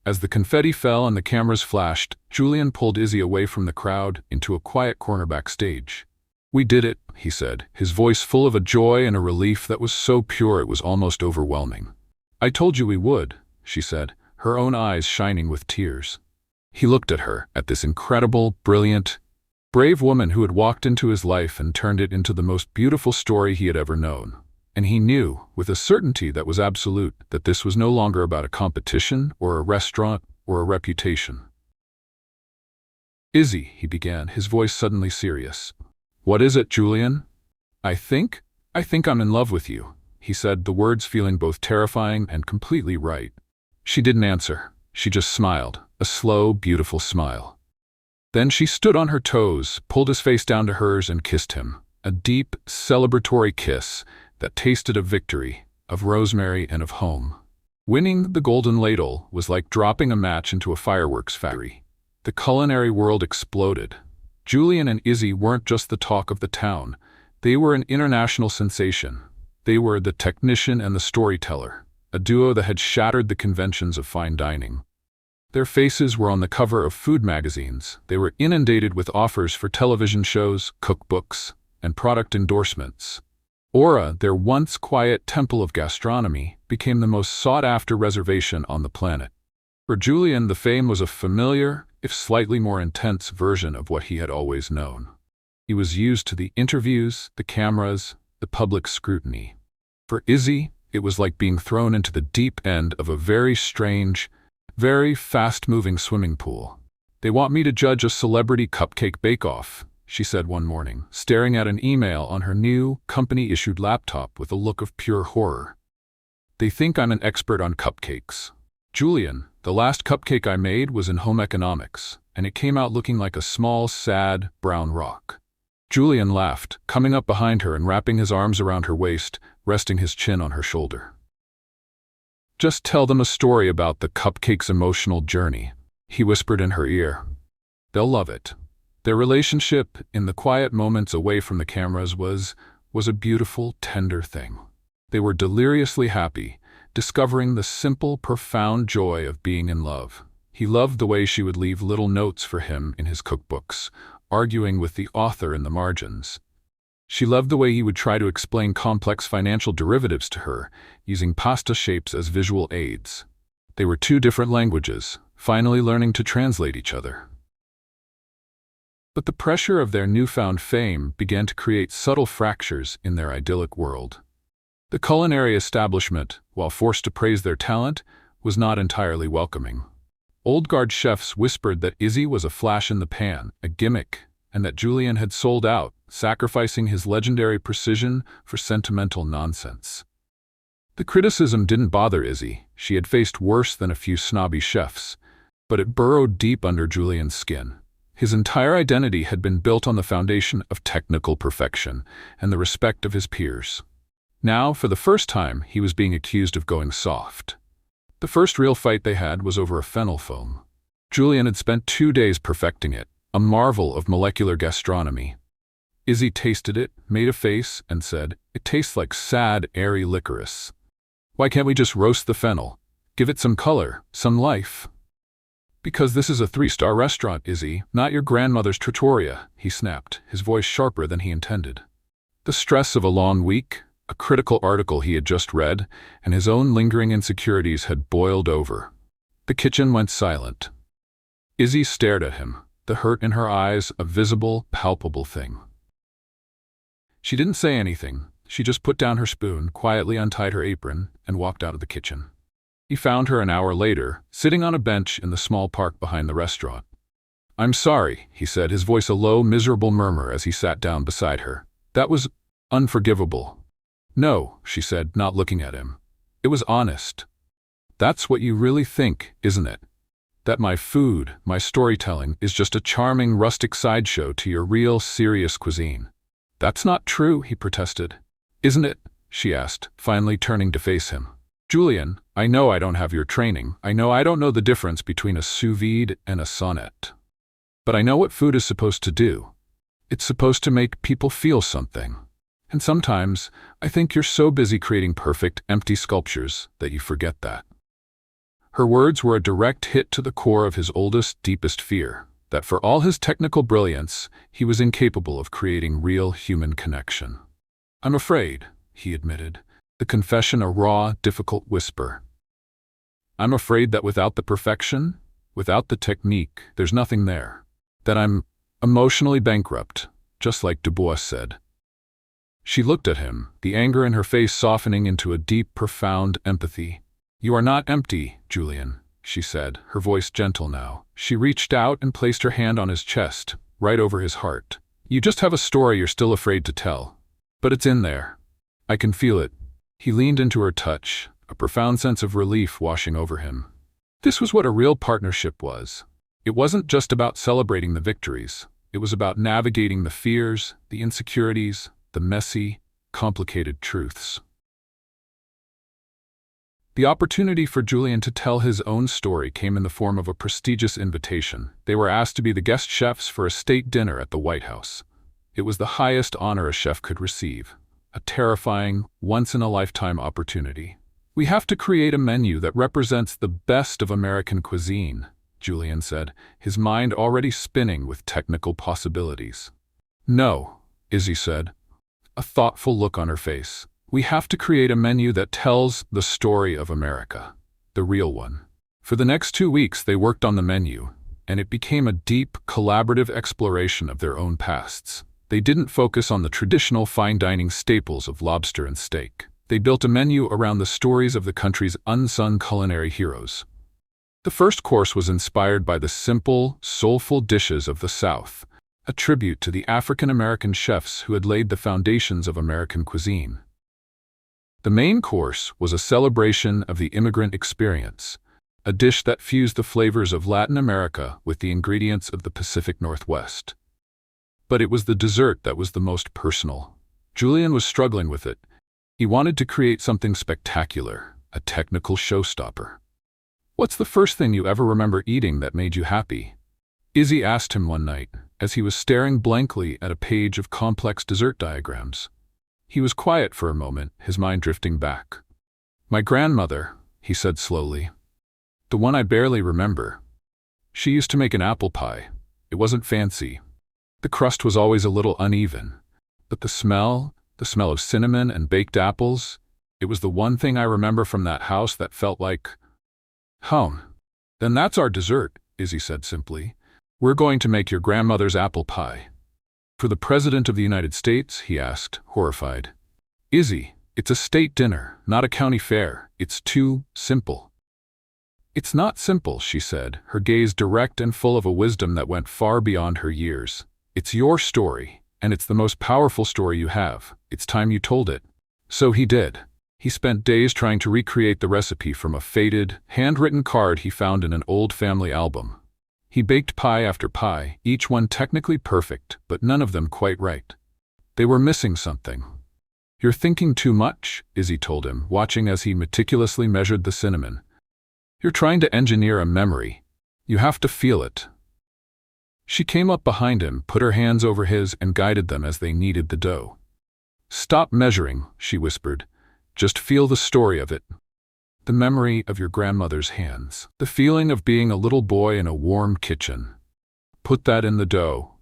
As the confetti fell and the cameras flashed, Julian pulled Izzy away from the crowd into a quiet corner backstage. "We did it," he said, his voice full of a joy and a relief that was so pure it was almost overwhelming. "I told you we would," she said, her own eyes shining with tears. He looked at her, at this incredible, brilliant, brave woman who had walked into his life and turned it into the most beautiful story he had ever known. And he knew, with a certainty that was absolute, that this was no longer about a competition or a restaurant or a reputation. "Izzy," he began, his voice suddenly serious. "What is it, Julian?" I think I'm in love with you," he said, the words feeling both terrifying and completely right. She didn't answer. She just smiled, a slow, beautiful smile. Then she stood on her toes, pulled his face down to hers, and kissed him. A deep, celebratory kiss that tasted of victory, of rosemary, and of home. Winning the golden ladle was like dropping a match into a fireworks factory. The culinary world exploded. Julian and Izzy weren't just the talk of the town. They were an international sensation. They were the technician and the storyteller, a duo that had shattered the conventions of fine dining. Their faces were on the cover of food magazines. They were inundated with offers for television shows, cookbooks, and product endorsements. Aura, their once quiet temple of gastronomy, became the most sought-after reservation on the planet. For Julian, the fame was a familiar, if slightly more intense version of what he had always known. He was used to the interviews, the cameras, the public scrutiny. For Izzy, it was like being thrown into the deep end of a very strange, very fast-moving swimming pool. "They want me to judge a celebrity cupcake bake-off," she said one morning, staring at an email on her new, company-issued laptop with a look of pure horror. "They think I'm an expert on cupcakes. Julian, the last cupcake I made was in home economics, and it came out looking like a small, sad, brown rock." Julian laughed, coming up behind her and wrapping his arms around her waist, resting his chin on her shoulder. "Just tell them a story about the cupcake's emotional journey," he whispered in her ear. "They'll love it." Their relationship, in the quiet moments away from the cameras, was a beautiful, tender thing. They were deliriously happy, discovering the simple, profound joy of being in love. He loved the way she would leave little notes for him in his cookbooks, arguing with the author in the margins. She loved the way he would try to explain complex financial derivatives to her, using pasta shapes as visual aids. They were two different languages, finally learning to translate each other. But the pressure of their newfound fame began to create subtle fractures in their idyllic world. The culinary establishment, while forced to praise their talent, was not entirely welcoming. Old guard chefs whispered that Izzy was a flash in the pan, a gimmick, and that Julian had sold out, sacrificing his legendary precision for sentimental nonsense. The criticism didn't bother Izzy. She had faced worse than a few snobby chefs, but it burrowed deep under Julian's skin. His entire identity had been built on the foundation of technical perfection and the respect of his peers. Now, for the first time, he was being accused of going soft. The first real fight they had was over a fennel foam. Julian had spent 2 days perfecting it, a marvel of molecular gastronomy. Izzy tasted it, made a face, and said, "It tastes like sad, airy licorice. Why can't we just roast the fennel? Give it some color, some life." "Because this is a 3-star restaurant, Izzy, not your grandmother's trattoria," he snapped, his voice sharper than he intended. The stress of a long week, a critical article he had just read, and his own lingering insecurities had boiled over. The kitchen went silent. Izzy stared at him, the hurt in her eyes a visible, palpable thing. She didn't say anything. She just put down her spoon, quietly untied her apron, and walked out of the kitchen. He found her an hour later, sitting on a bench in the small park behind the restaurant. "I'm sorry," he said, his voice a low, miserable murmur as he sat down beside her. "That was unforgivable." "No," she said, not looking at him. "It was honest. That's what you really think, isn't it? That my food, my storytelling, is just a charming, rustic sideshow to your real, serious cuisine." "That's not true," he protested. "Isn't it?" she asked, finally turning to face him. "Julian, I know I don't have your training. I know I don't know the difference between a sous vide and a sonnet. But I know what food is supposed to do. It's supposed to make people feel something. And sometimes, I think you're so busy creating perfect, empty sculptures that you forget that." Her words were a direct hit to the core of his oldest, deepest fear, that for all his technical brilliance, he was incapable of creating real human connection. "I'm afraid," he admitted, the confession a raw, difficult whisper. "I'm afraid that without the perfection, without the technique, there's nothing there. That I'm emotionally bankrupt, just like Du Bois said." She looked at him, the anger in her face softening into a deep, profound empathy. "You are not empty, Julian," she said, her voice gentle now. She reached out and placed her hand on his chest, right over his heart. "You just have a story you're still afraid to tell. But it's in there. I can feel it." He leaned into her touch, a profound sense of relief washing over him. This was what a real partnership was. It wasn't just about celebrating the victories. It was about navigating the fears, the insecurities, the messy, complicated truths. The opportunity for Julian to tell his own story came in the form of a prestigious invitation. They were asked to be the guest chefs for a state dinner at the White House. It was the highest honor a chef could receive, a terrifying, once-in-a-lifetime opportunity. "We have to create a menu that represents the best of American cuisine," Julian said, his mind already spinning with technical possibilities. "No," Izzy said, a thoughtful look on her face. "We have to create a menu that tells the story of America, the real one." For the next 2 weeks they worked on the menu, and it became a deep, collaborative exploration of their own pasts. They didn't focus on the traditional fine dining staples of lobster and steak. They built a menu around the stories of the country's unsung culinary heroes. The first course was inspired by the simple, soulful dishes of the South, a tribute to the African-American chefs who had laid the foundations of American cuisine. The main course was a celebration of the immigrant experience, a dish that fused the flavors of Latin America with the ingredients of the Pacific Northwest. But it was the dessert that was the most personal. Julian was struggling with it. He wanted to create something spectacular, a technical showstopper. "What's the first thing you ever remember eating that made you happy?" Izzy asked him one night, as he was staring blankly at a page of complex dessert diagrams. He was quiet for a moment, his mind drifting back. "My grandmother," he said slowly. "The one I barely remember. She used to make an apple pie. It wasn't fancy. The crust was always a little uneven, But the smell of cinnamon and baked apples, it was the one thing I remember from that house that felt like home. Then that's our dessert, Izzy said simply. We're going to make your grandmother's apple pie. For the President of the United States? He asked, horrified. Izzy, it's a state dinner, not a county fair. It's too simple. It's not simple, she said, her gaze direct and full of a wisdom that went far beyond her years. It's your story, and it's the most powerful story you have. It's time you told it. So he did. He spent days trying to recreate the recipe from a faded, handwritten card he found in an old family album. He baked pie after pie, each one technically perfect, but none of them quite right. They were missing something. You're thinking too much, Izzy told him, watching as he meticulously measured the cinnamon. You're trying to engineer a memory. You have to feel it. She came up behind him, put her hands over his, and guided them as they kneaded the dough. Stop measuring, she whispered. Just feel the story of it. The memory of your grandmother's hands. The feeling of being a little boy in a warm kitchen. Put that in the dough.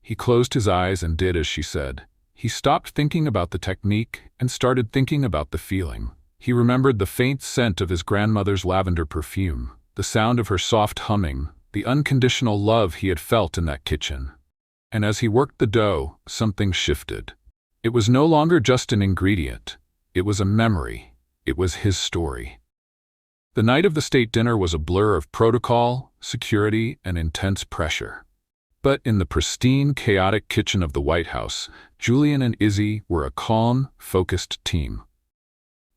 He closed his eyes and did as she said. He stopped thinking about the technique and started thinking about the feeling. He remembered the faint scent of his grandmother's lavender perfume, the sound of her soft humming, the unconditional love he had felt in that kitchen. And as he worked the dough, something shifted. It was no longer just an ingredient. It was a memory. It was his story. The night of the state dinner was a blur of protocol, security, and intense pressure. But in the pristine, chaotic kitchen of the White House, Julian and Izzy were a calm, focused team.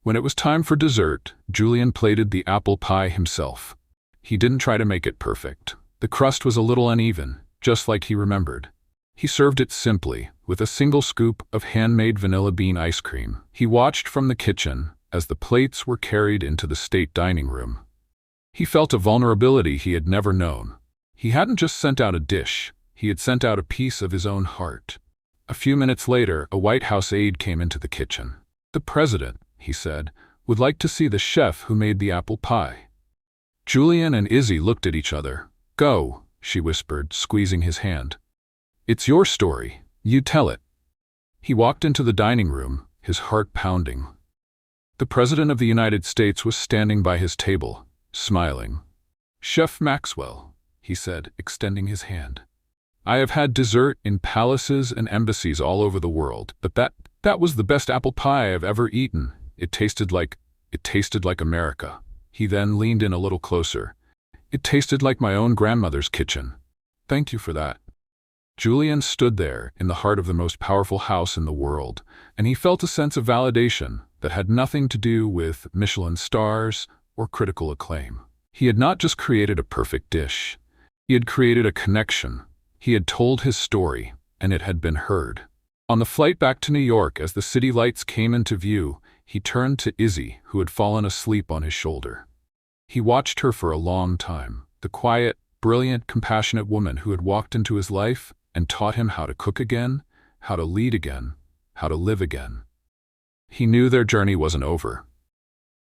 When it was time for dessert, Julian plated the apple pie himself. He didn't try to make it perfect. The crust was a little uneven, just like he remembered. He served it simply, with a single scoop of handmade vanilla bean ice cream. He watched from the kitchen as the plates were carried into the state dining room. He felt a vulnerability he had never known. He hadn't just sent out a dish, he had sent out a piece of his own heart. A few minutes later, a White House aide came into the kitchen. The President, he said, would like to see the chef who made the apple pie. Julian and Izzy looked at each other. Go, she whispered, squeezing his hand. It's your story. You tell it. He walked into the dining room, his heart pounding. The President of the United States was standing by his table, smiling. Chef Maxwell, he said, extending his hand. I have had dessert in palaces and embassies all over the world, but that was the best apple pie I've ever eaten. It tasted like America. He then leaned in a little closer. It tasted like my own grandmother's kitchen. Thank you for that. Julian stood there in the heart of the most powerful house in the world, and he felt a sense of validation that had nothing to do with Michelin stars or critical acclaim. He had not just created a perfect dish. He had created a connection. He had told his story, and it had been heard. On the flight back to New York, as the city lights came into view, he turned to Izzy, who had fallen asleep on his shoulder. He watched her for a long time, the quiet, brilliant, compassionate woman who had walked into his life and taught him how to cook again, how to lead again, how to live again. He knew their journey wasn't over.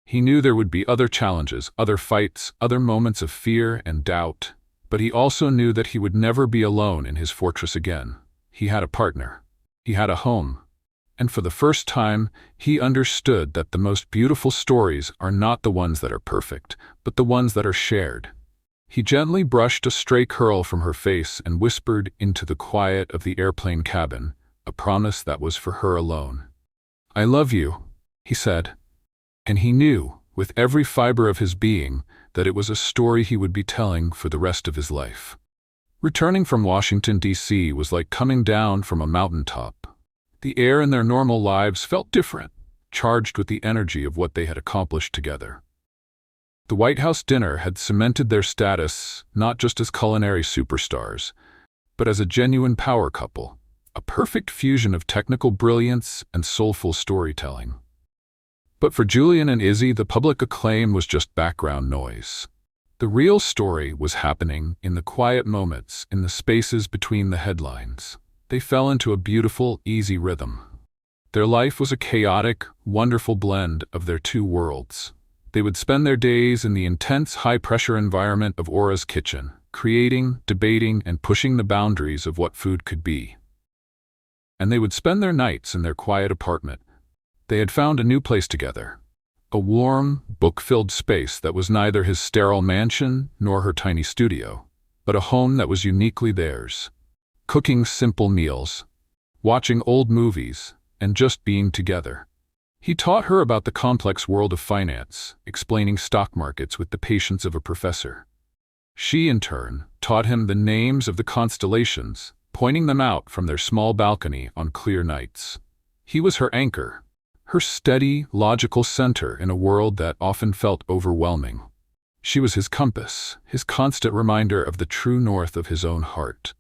He knew there would be other challenges, other fights, other moments of fear and doubt, but he also knew that he would never be alone in his fortress again. He had a partner. He had a home. And for the first time, he understood that the most beautiful stories are not the ones that are perfect, but the ones that are shared. He gently brushed a stray curl from her face and whispered into the quiet of the airplane cabin, a promise that was for her alone. I love you, he said. And he knew, with every fiber of his being, that it was a story he would be telling for the rest of his life. Returning from Washington, D.C. was like coming down from a mountaintop. The air in their normal lives felt different, charged with the energy of what they had accomplished together. The White House dinner had cemented their status not just as culinary superstars, but as a genuine power couple, a perfect fusion of technical brilliance and soulful storytelling. But for Julian and Izzy, the public acclaim was just background noise. The real story was happening in the quiet moments, in the spaces between the headlines. They fell into a beautiful, easy rhythm. Their life was a chaotic, wonderful blend of their two worlds. They would spend their days in the intense, high-pressure environment of Aura's kitchen, creating, debating, and pushing the boundaries of what food could be. and they would spend their nights in their quiet apartment. They had found a new place together, a warm, book-filled space that was neither his sterile mansion nor her tiny studio, but a home that was uniquely theirs. Cooking simple meals, watching old movies, and just being together. He taught her about the complex world of finance, explaining stock markets with the patience of a professor. She, in turn, taught him the names of the constellations, pointing them out from their small balcony on clear nights. He was her anchor, her steady, logical center in a world that often felt overwhelming. She was his compass, his constant reminder of the true north of his own heart.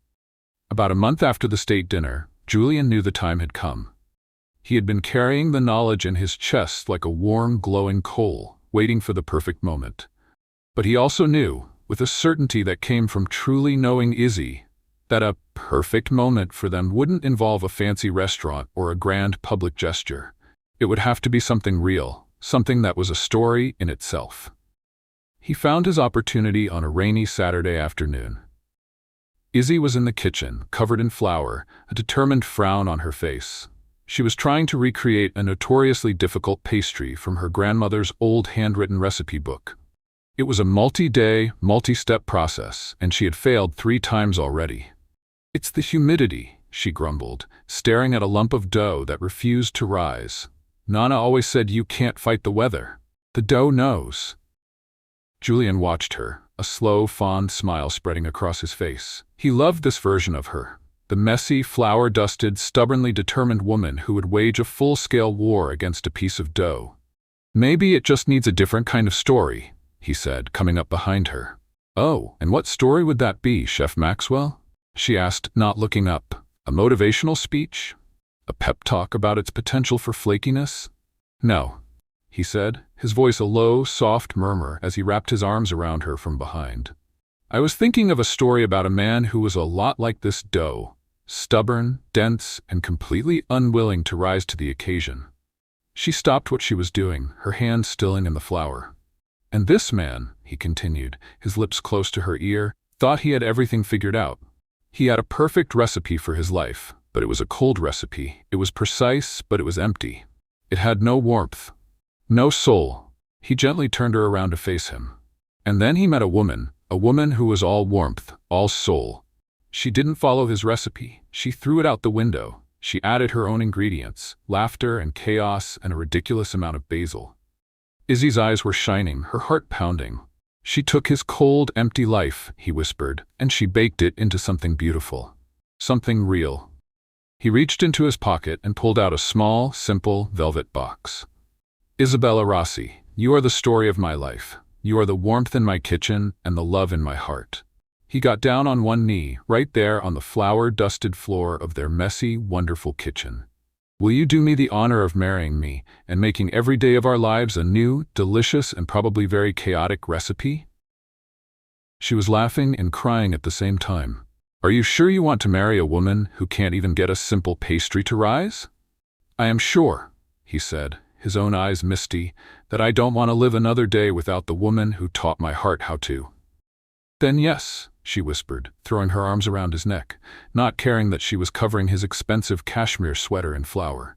About a month after the state dinner, Julian knew the time had come. He had been carrying the knowledge in his chest like a warm, glowing coal, waiting for the perfect moment. But he also knew, with a certainty that came from truly knowing Izzy, that a perfect moment for them wouldn't involve a fancy restaurant or a grand public gesture. It would have to be something real, something that was a story in itself. He found his opportunity on a rainy Saturday afternoon. Izzy was in the kitchen, covered in flour, a determined frown on her face. She was trying to recreate a notoriously difficult pastry from her grandmother's old handwritten recipe book. It was a multi-day, multi-step process, and she had failed 3 times already. "It's the humidity," she grumbled, staring at a lump of dough that refused to rise. "Nana always said you can't fight the weather. The dough knows." Julian watched her, a slow, fond smile spreading across his face. He loved this version of her, the messy, flour-dusted, stubbornly determined woman who would wage a full-scale war against a piece of dough. "Maybe it just needs a different kind of story," he said, coming up behind her. "Oh, and what story would that be, Chef Maxwell?" she asked, not looking up. "A motivational speech? A pep talk about its potential for flakiness?" "No," he said, his voice a low, soft murmur as he wrapped his arms around her from behind. "I was thinking of a story about a man who was a lot like this dough, stubborn, dense, and completely unwilling to rise to the occasion." She stopped what she was doing, her hand stilling in the flour. "And this man," he continued, his lips close to her ear, "thought he had everything figured out. He had a perfect recipe for his life, but it was a cold recipe. It was precise, but it was empty. It had no warmth, no soul." He gently turned her around to face him. "And then he met a woman who was all warmth, all soul. She didn't follow his recipe. She threw it out the window. She added her own ingredients, laughter and chaos and a ridiculous amount of basil." Izzy's eyes were shining, her heart pounding. "She took his cold, empty life," he whispered, "and she baked it into something beautiful. Something real." He reached into his pocket and pulled out a small, simple, velvet box. "Isabella Rossi, you are the story of my life. You are the warmth in my kitchen and the love in my heart." He got down on one knee, right there on the flour-dusted floor of their messy, wonderful kitchen. "Will you do me the honor of marrying me and making every day of our lives a new, delicious, and probably very chaotic recipe?" She was laughing and crying at the same time. "Are you sure you want to marry a woman who can't even get a simple pastry to rise?" "I am sure," he said, his own eyes misty, "that I don't want to live another day without the woman who taught my heart how to." "Then yes," she whispered, throwing her arms around his neck, not caring that she was covering his expensive cashmere sweater in flour.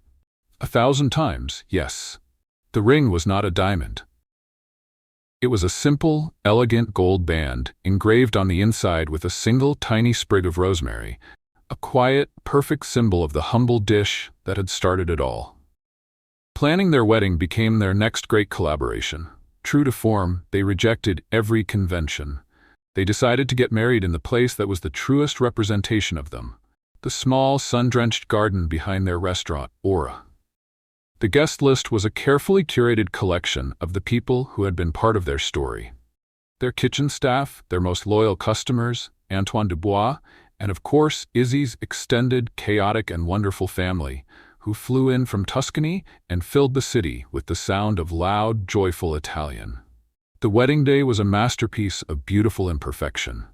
1,000 times, yes. The ring was not a diamond. It was a simple, elegant gold band, engraved on the inside with a single tiny sprig of rosemary, a quiet, perfect symbol of the humble dish that had started it all. Planning their wedding became their next great collaboration. True to form, they rejected every convention. They decided to get married in the place that was the truest representation of them, the small, sun-drenched garden behind their restaurant, Aura. The guest list was a carefully curated collection of the people who had been part of their story. Their kitchen staff, their most loyal customers, Antoine Dubois, and of course Izzy's extended, chaotic, and wonderful family, who flew in from Tuscany and filled the city with the sound of loud, joyful Italian. The wedding day was a masterpiece of beautiful imperfection.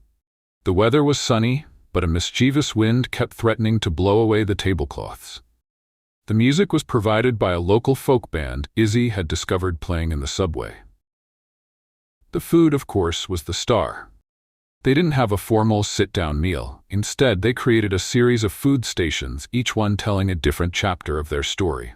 The weather was sunny, but a mischievous wind kept threatening to blow away the tablecloths. The music was provided by a local folk band Izzy had discovered playing in the subway. The food, of course, was the star. They didn't have a formal sit-down meal. Instead, they created a series of food stations, each one telling a different chapter of their story.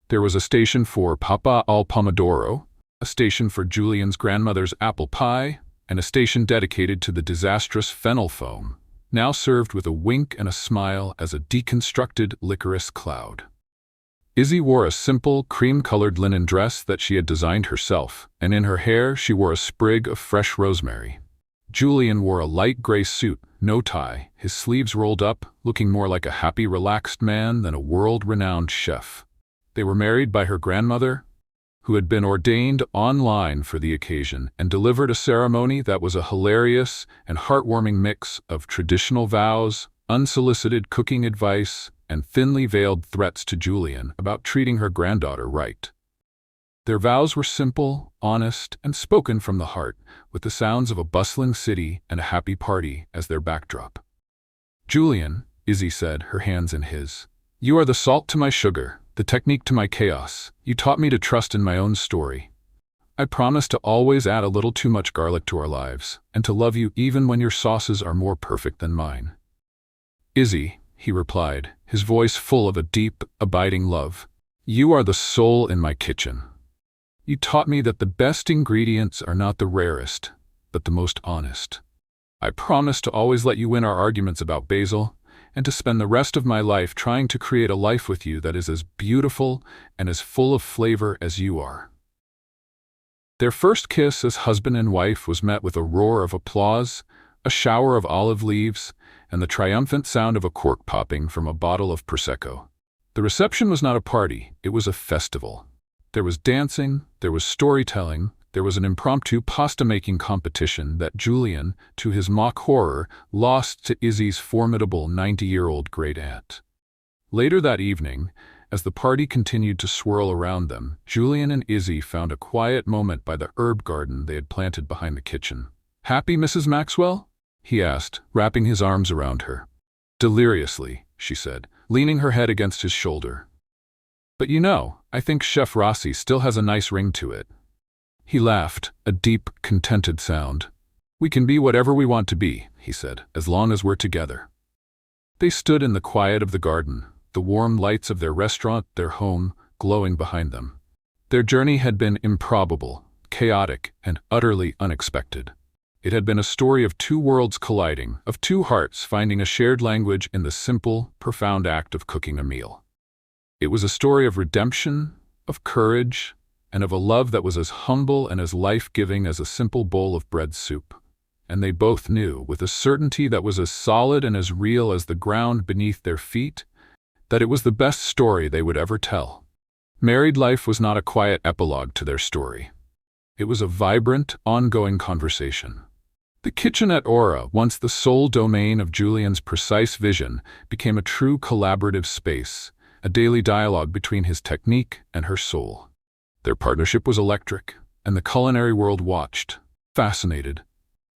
There was a station for Papa al Pomodoro, a station for Julian's grandmother's apple pie, and a station dedicated to the disastrous fennel foam, now served with a wink and a smile as a deconstructed licorice cloud. Izzy wore a simple, cream-colored linen dress that she had designed herself, and in her hair she wore a sprig of fresh rosemary. Julian wore a light gray suit, no tie, his sleeves rolled up, looking more like a happy, relaxed man than a world-renowned chef. They were married by her grandmother, who had been ordained online for the occasion and delivered a ceremony that was a hilarious and heartwarming mix of traditional vows, unsolicited cooking advice, and thinly veiled threats to Julian about treating her granddaughter right. Their vows were simple, honest, and spoken from the heart, with the sounds of a bustling city and a happy party as their backdrop. "Julian," Izzy said, her hands in his, "you are the salt to my sugar, the technique to my chaos. You taught me to trust in my own story. I promise to always add a little too much garlic to our lives, and to love you even when your sauces are more perfect than mine." "Izzy," he replied, his voice full of a deep, abiding love, "you are the soul in my kitchen. You taught me that the best ingredients are not the rarest, but the most honest. I promise to always let you win our arguments about basil, and to spend the rest of my life trying to create a life with you that is as beautiful and as full of flavor as you are." Their first kiss as husband and wife was met with a roar of applause, a shower of olive leaves, and the triumphant sound of a cork popping from a bottle of Prosecco. The reception was not a party, it was a festival. There was dancing, there was storytelling, there was an impromptu pasta-making competition that Julian, to his mock horror, lost to Izzy's formidable 90-year-old great-aunt. Later that evening, as the party continued to swirl around them, Julian and Izzy found a quiet moment by the herb garden they had planted behind the kitchen. "Happy, Mrs. Maxwell?" he asked, wrapping his arms around her. "Deliriously," she said, leaning her head against his shoulder. "But you know, I think Chef Rossi still has a nice ring to it." He laughed, a deep, contented sound. "We can be whatever we want to be," he said, "as long as we're together." They stood in the quiet of the garden, the warm lights of their restaurant, their home, glowing behind them. Their journey had been improbable, chaotic, and utterly unexpected. It had been a story of two worlds colliding, of two hearts finding a shared language in the simple, profound act of cooking a meal. It was a story of redemption, of courage, and of a love that was as humble and as life-giving as a simple bowl of bread soup. And they both knew, with a certainty that was as solid and as real as the ground beneath their feet, that it was the best story they would ever tell. Married life was not a quiet epilogue to their story. It was a vibrant, ongoing conversation. The kitchen at Aura, once the sole domain of Julian's precise vision, became a true collaborative space, a daily dialogue between his technique and her soul. Their partnership was electric, and the culinary world watched, fascinated.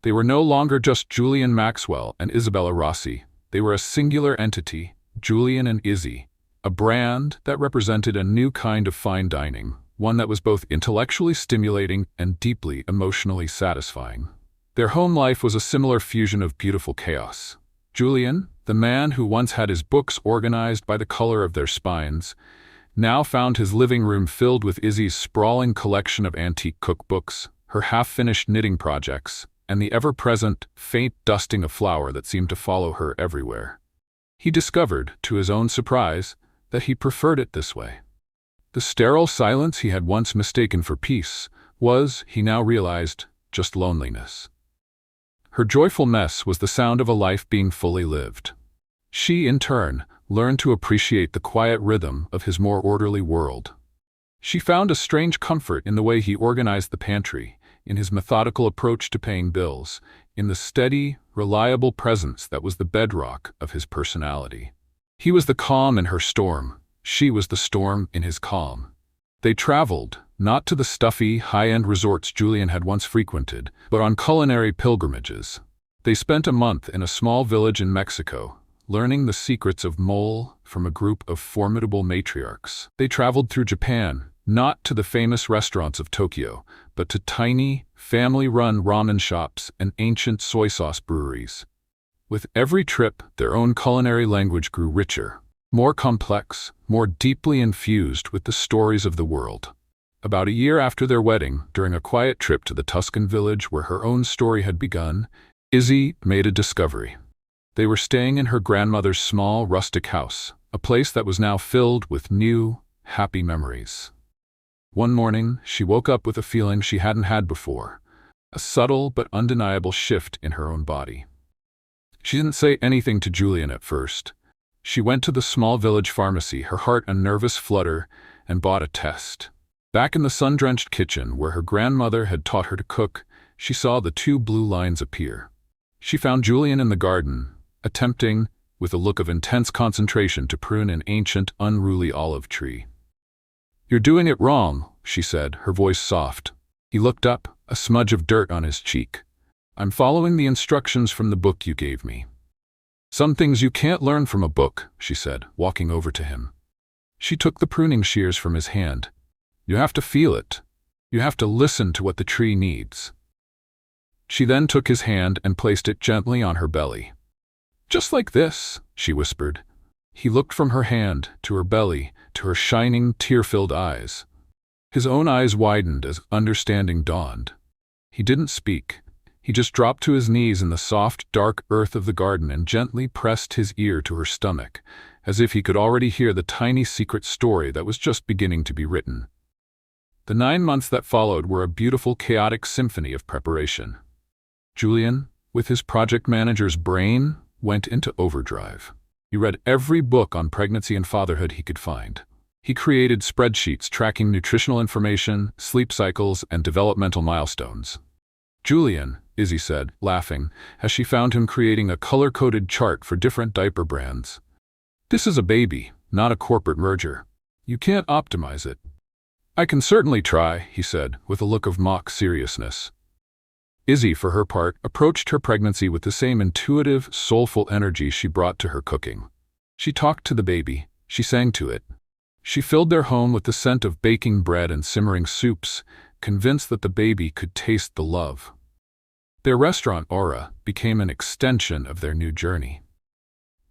They were no longer just Julian Maxwell and Isabella Rossi. They were a singular entity, Julian and Izzy, a brand that represented a new kind of fine dining, one that was both intellectually stimulating and deeply emotionally satisfying. Their home life was a similar fusion of beautiful chaos. Julian, the man who once had his books organized by the color of their spines, now found his living room filled with Izzy's sprawling collection of antique cookbooks, her half-finished knitting projects, and the ever-present, faint dusting of flour that seemed to follow her everywhere. He discovered, to his own surprise, that he preferred it this way. The sterile silence he had once mistaken for peace was, he now realized, just loneliness. Her joyful mess was the sound of a life being fully lived. She, in turn, learned to appreciate the quiet rhythm of his more orderly world. She found a strange comfort in the way he organized the pantry, in his methodical approach to paying bills, in the steady, reliable presence that was the bedrock of his personality. He was the calm in her storm. She was the storm in his calm. They traveled, not to the stuffy, high-end resorts Julian had once frequented, but on culinary pilgrimages. They spent a month in a small village in Mexico, learning the secrets of mole from a group of formidable matriarchs. They traveled through Japan, not to the famous restaurants of Tokyo, but to tiny, family-run ramen shops and ancient soy sauce breweries. With every trip, their own culinary language grew richer, more complex, more deeply infused with the stories of the world. About a year after their wedding, during a quiet trip to the Tuscan village where her own story had begun, Izzy made a discovery. They were staying in her grandmother's small, rustic house, a place that was now filled with new, happy memories. One morning, she woke up with a feeling she hadn't had before, a subtle but undeniable shift in her own body. She didn't say anything to Julian at first. She went to the small village pharmacy, her heart a nervous flutter, and bought a test. Back in the sun-drenched kitchen where her grandmother had taught her to cook, she saw the two blue lines appear. She found Julian in the garden, attempting, with a look of intense concentration, to prune an ancient, unruly olive tree. "You're doing it wrong," she said, her voice soft. He looked up, a smudge of dirt on his cheek. "I'm following the instructions from the book you gave me." "Some things you can't learn from a book," she said, walking over to him. She took the pruning shears from his hand. "You have to feel it. You have to listen to what the tree needs." She then took his hand and placed it gently on her belly. "Just like this," she whispered. He looked from her hand to her belly, to her shining, tear-filled eyes. His own eyes widened as understanding dawned. He didn't speak. He just dropped to his knees in the soft, dark earth of the garden and gently pressed his ear to her stomach, as if he could already hear the tiny secret story that was just beginning to be written. The 9 months that followed were a beautiful, chaotic symphony of preparation. Julian, with his project manager's brain, went into overdrive. He read every book on pregnancy and fatherhood he could find. He created spreadsheets tracking nutritional information, sleep cycles, and developmental milestones. "Julian," Izzy said, laughing, as she found him creating a color-coded chart for different diaper brands. "This is a baby, not a corporate merger. You can't optimize it." "I can certainly try," he said, with a look of mock seriousness. Izzy, for her part, approached her pregnancy with the same intuitive, soulful energy she brought to her cooking. She talked to the baby, she sang to it. She filled their home with the scent of baking bread and simmering soups, convinced that the baby could taste the love. Their restaurant, Aura, became an extension of their new journey.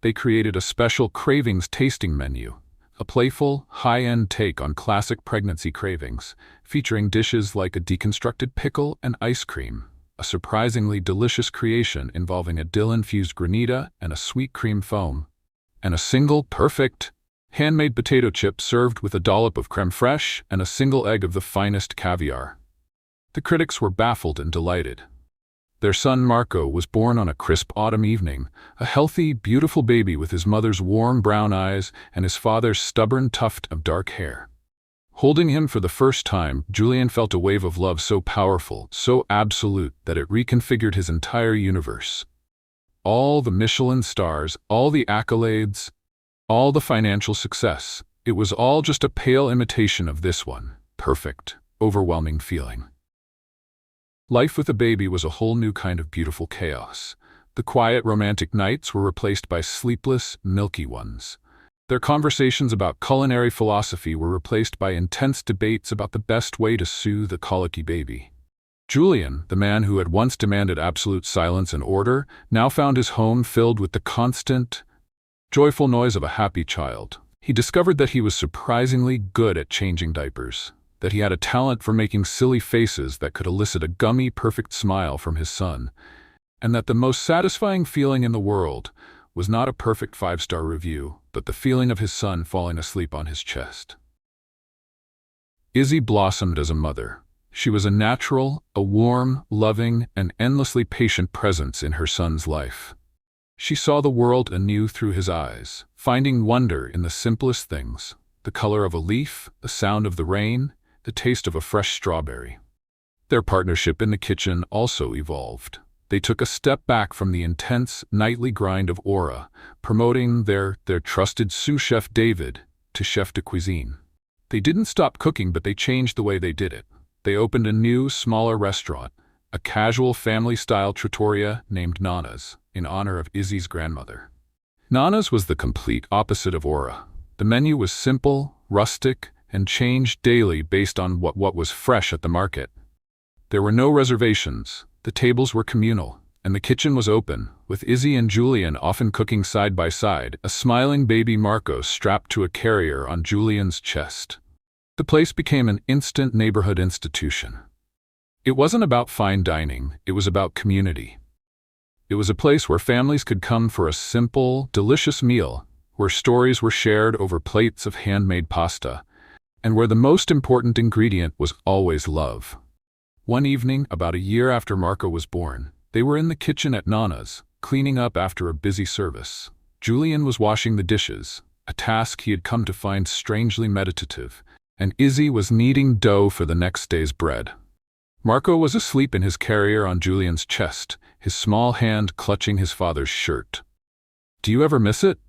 They created a special cravings tasting menu, a playful, high-end take on classic pregnancy cravings, featuring dishes like a deconstructed pickle and ice cream, a surprisingly delicious creation involving a dill-infused granita and a sweet cream foam, and a single, perfect, handmade potato chip served with a dollop of crème fraîche and a single egg of the finest caviar. The critics were baffled and delighted. Their son Marco was born on a crisp autumn evening, a healthy, beautiful baby with his mother's warm brown eyes and his father's stubborn tuft of dark hair. Holding him for the first time, Julian felt a wave of love so powerful, so absolute, that it reconfigured his entire universe. All the Michelin stars, all the accolades, all the financial success, it was all just a pale imitation of this one, perfect, overwhelming feeling. Life with a baby was a whole new kind of beautiful chaos. The quiet, romantic nights were replaced by sleepless, milky ones. Their conversations about culinary philosophy were replaced by intense debates about the best way to soothe a colicky baby. Julian, the man who had once demanded absolute silence and order, now found his home filled with the constant, joyful noise of a happy child. He discovered that he was surprisingly good at changing diapers, that he had a talent for making silly faces that could elicit a gummy, perfect smile from his son, and that the most satisfying feeling in the world was not a perfect 5-star review, but the feeling of his son falling asleep on his chest. Izzy blossomed as a mother. She was a natural, a warm, loving, and endlessly patient presence in her son's life. She saw the world anew through his eyes, finding wonder in the simplest things, the color of a leaf, the sound of the rain, the taste of a fresh strawberry. Their partnership in the kitchen also evolved. They took a step back from the intense, nightly grind of Aura, promoting their trusted sous chef David to chef de cuisine. They didn't stop cooking, but they changed the way they did it. They opened a new, smaller restaurant, a casual family-style trattoria named Nana's, in honor of Izzy's grandmother. Nana's was the complete opposite of Aura. The menu was simple, rustic, and changed daily based on what was fresh at the market. There were no reservations, the tables were communal, and the kitchen was open, with Izzy and Julian often cooking side by side, a smiling baby Marco strapped to a carrier on Julian's chest. The place became an instant neighborhood institution. It wasn't about fine dining, it was about community. It was a place where families could come for a simple, delicious meal, where stories were shared over plates of handmade pasta, and where the most important ingredient was always love. One evening, about a year after Marco was born, they were in the kitchen at Nana's, cleaning up after a busy service. Julian was washing the dishes, a task he had come to find strangely meditative, and Izzy was kneading dough for the next day's bread. Marco was asleep in his carrier on Julian's chest, his small hand clutching his father's shirt. "Do you ever miss it?"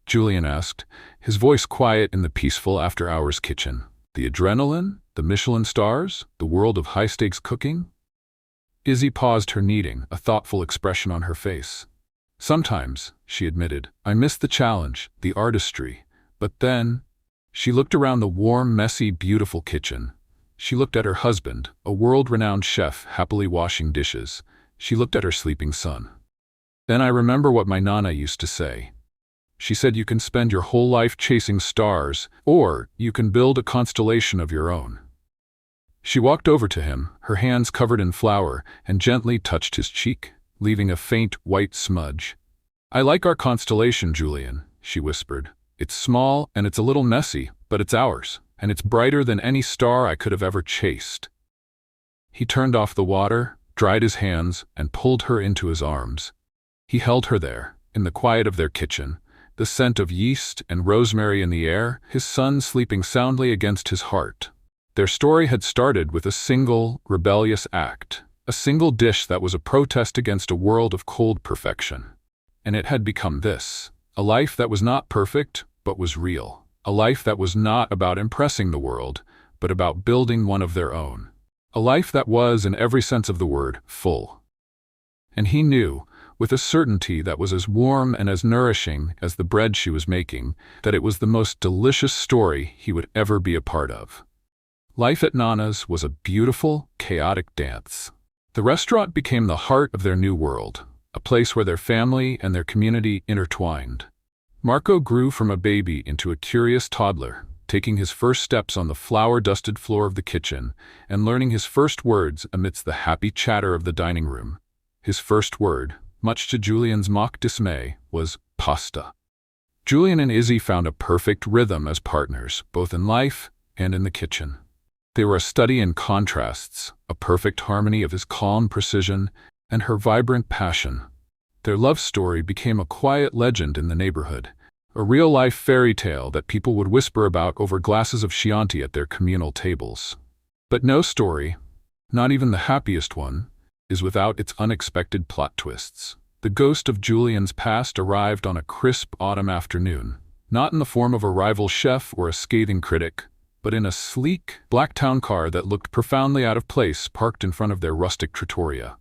Julian asked, his voice quiet in the peaceful after-hours kitchen. "The adrenaline? The Michelin stars? The world of high-stakes cooking?" Izzy paused her kneading, a thoughtful expression on her face. "Sometimes," she admitted, "I miss the challenge, the artistry. But then—" She looked around the warm, messy, beautiful kitchen. She looked at her husband, a world-renowned chef, happily washing dishes. She looked at her sleeping son. "Then I remember what my Nana used to say. She said you can spend your whole life chasing stars, or you can build a constellation of your own." She walked over to him, her hands covered in flour, and gently touched his cheek, leaving a faint white smudge. "I like our constellation, Julian," she whispered. "It's small and it's a little messy, but it's ours, and it's brighter than any star I could have ever chased." He turned off the water, dried his hands, and pulled her into his arms. He held her there, in the quiet of their kitchen, the scent of yeast and rosemary in the air, his son sleeping soundly against his heart. Their story had started with a single, rebellious act, a single dish that was a protest against a world of cold perfection. And it had become this, a life that was not perfect, but was real. A life that was not about impressing the world, but about building one of their own. A life that was, in every sense of the word, full. And he knew, with a certainty that was as warm and as nourishing as the bread she was making, that it was the most delicious story he would ever be a part of. Life at Nana's was a beautiful, chaotic dance. The restaurant became the heart of their new world, a place where their family and their community intertwined. Marco grew from a baby into a curious toddler, taking his first steps on the flour-dusted floor of the kitchen and learning his first words amidst the happy chatter of the dining room. His first word, much to Julian's mock dismay, was pasta. Julian and Izzy found a perfect rhythm as partners, both in life and in the kitchen. They were a study in contrasts, a perfect harmony of his calm precision and her vibrant passion. Their love story became a quiet legend in the neighborhood, a real-life fairy tale that people would whisper about over glasses of Chianti at their communal tables. But no story, not even the happiest one, is without its unexpected plot twists. The ghost of Julian's past arrived on a crisp autumn afternoon, not in the form of a rival chef or a scathing critic, but in a sleek, black town car that looked profoundly out of place parked in front of their rustic trattoria.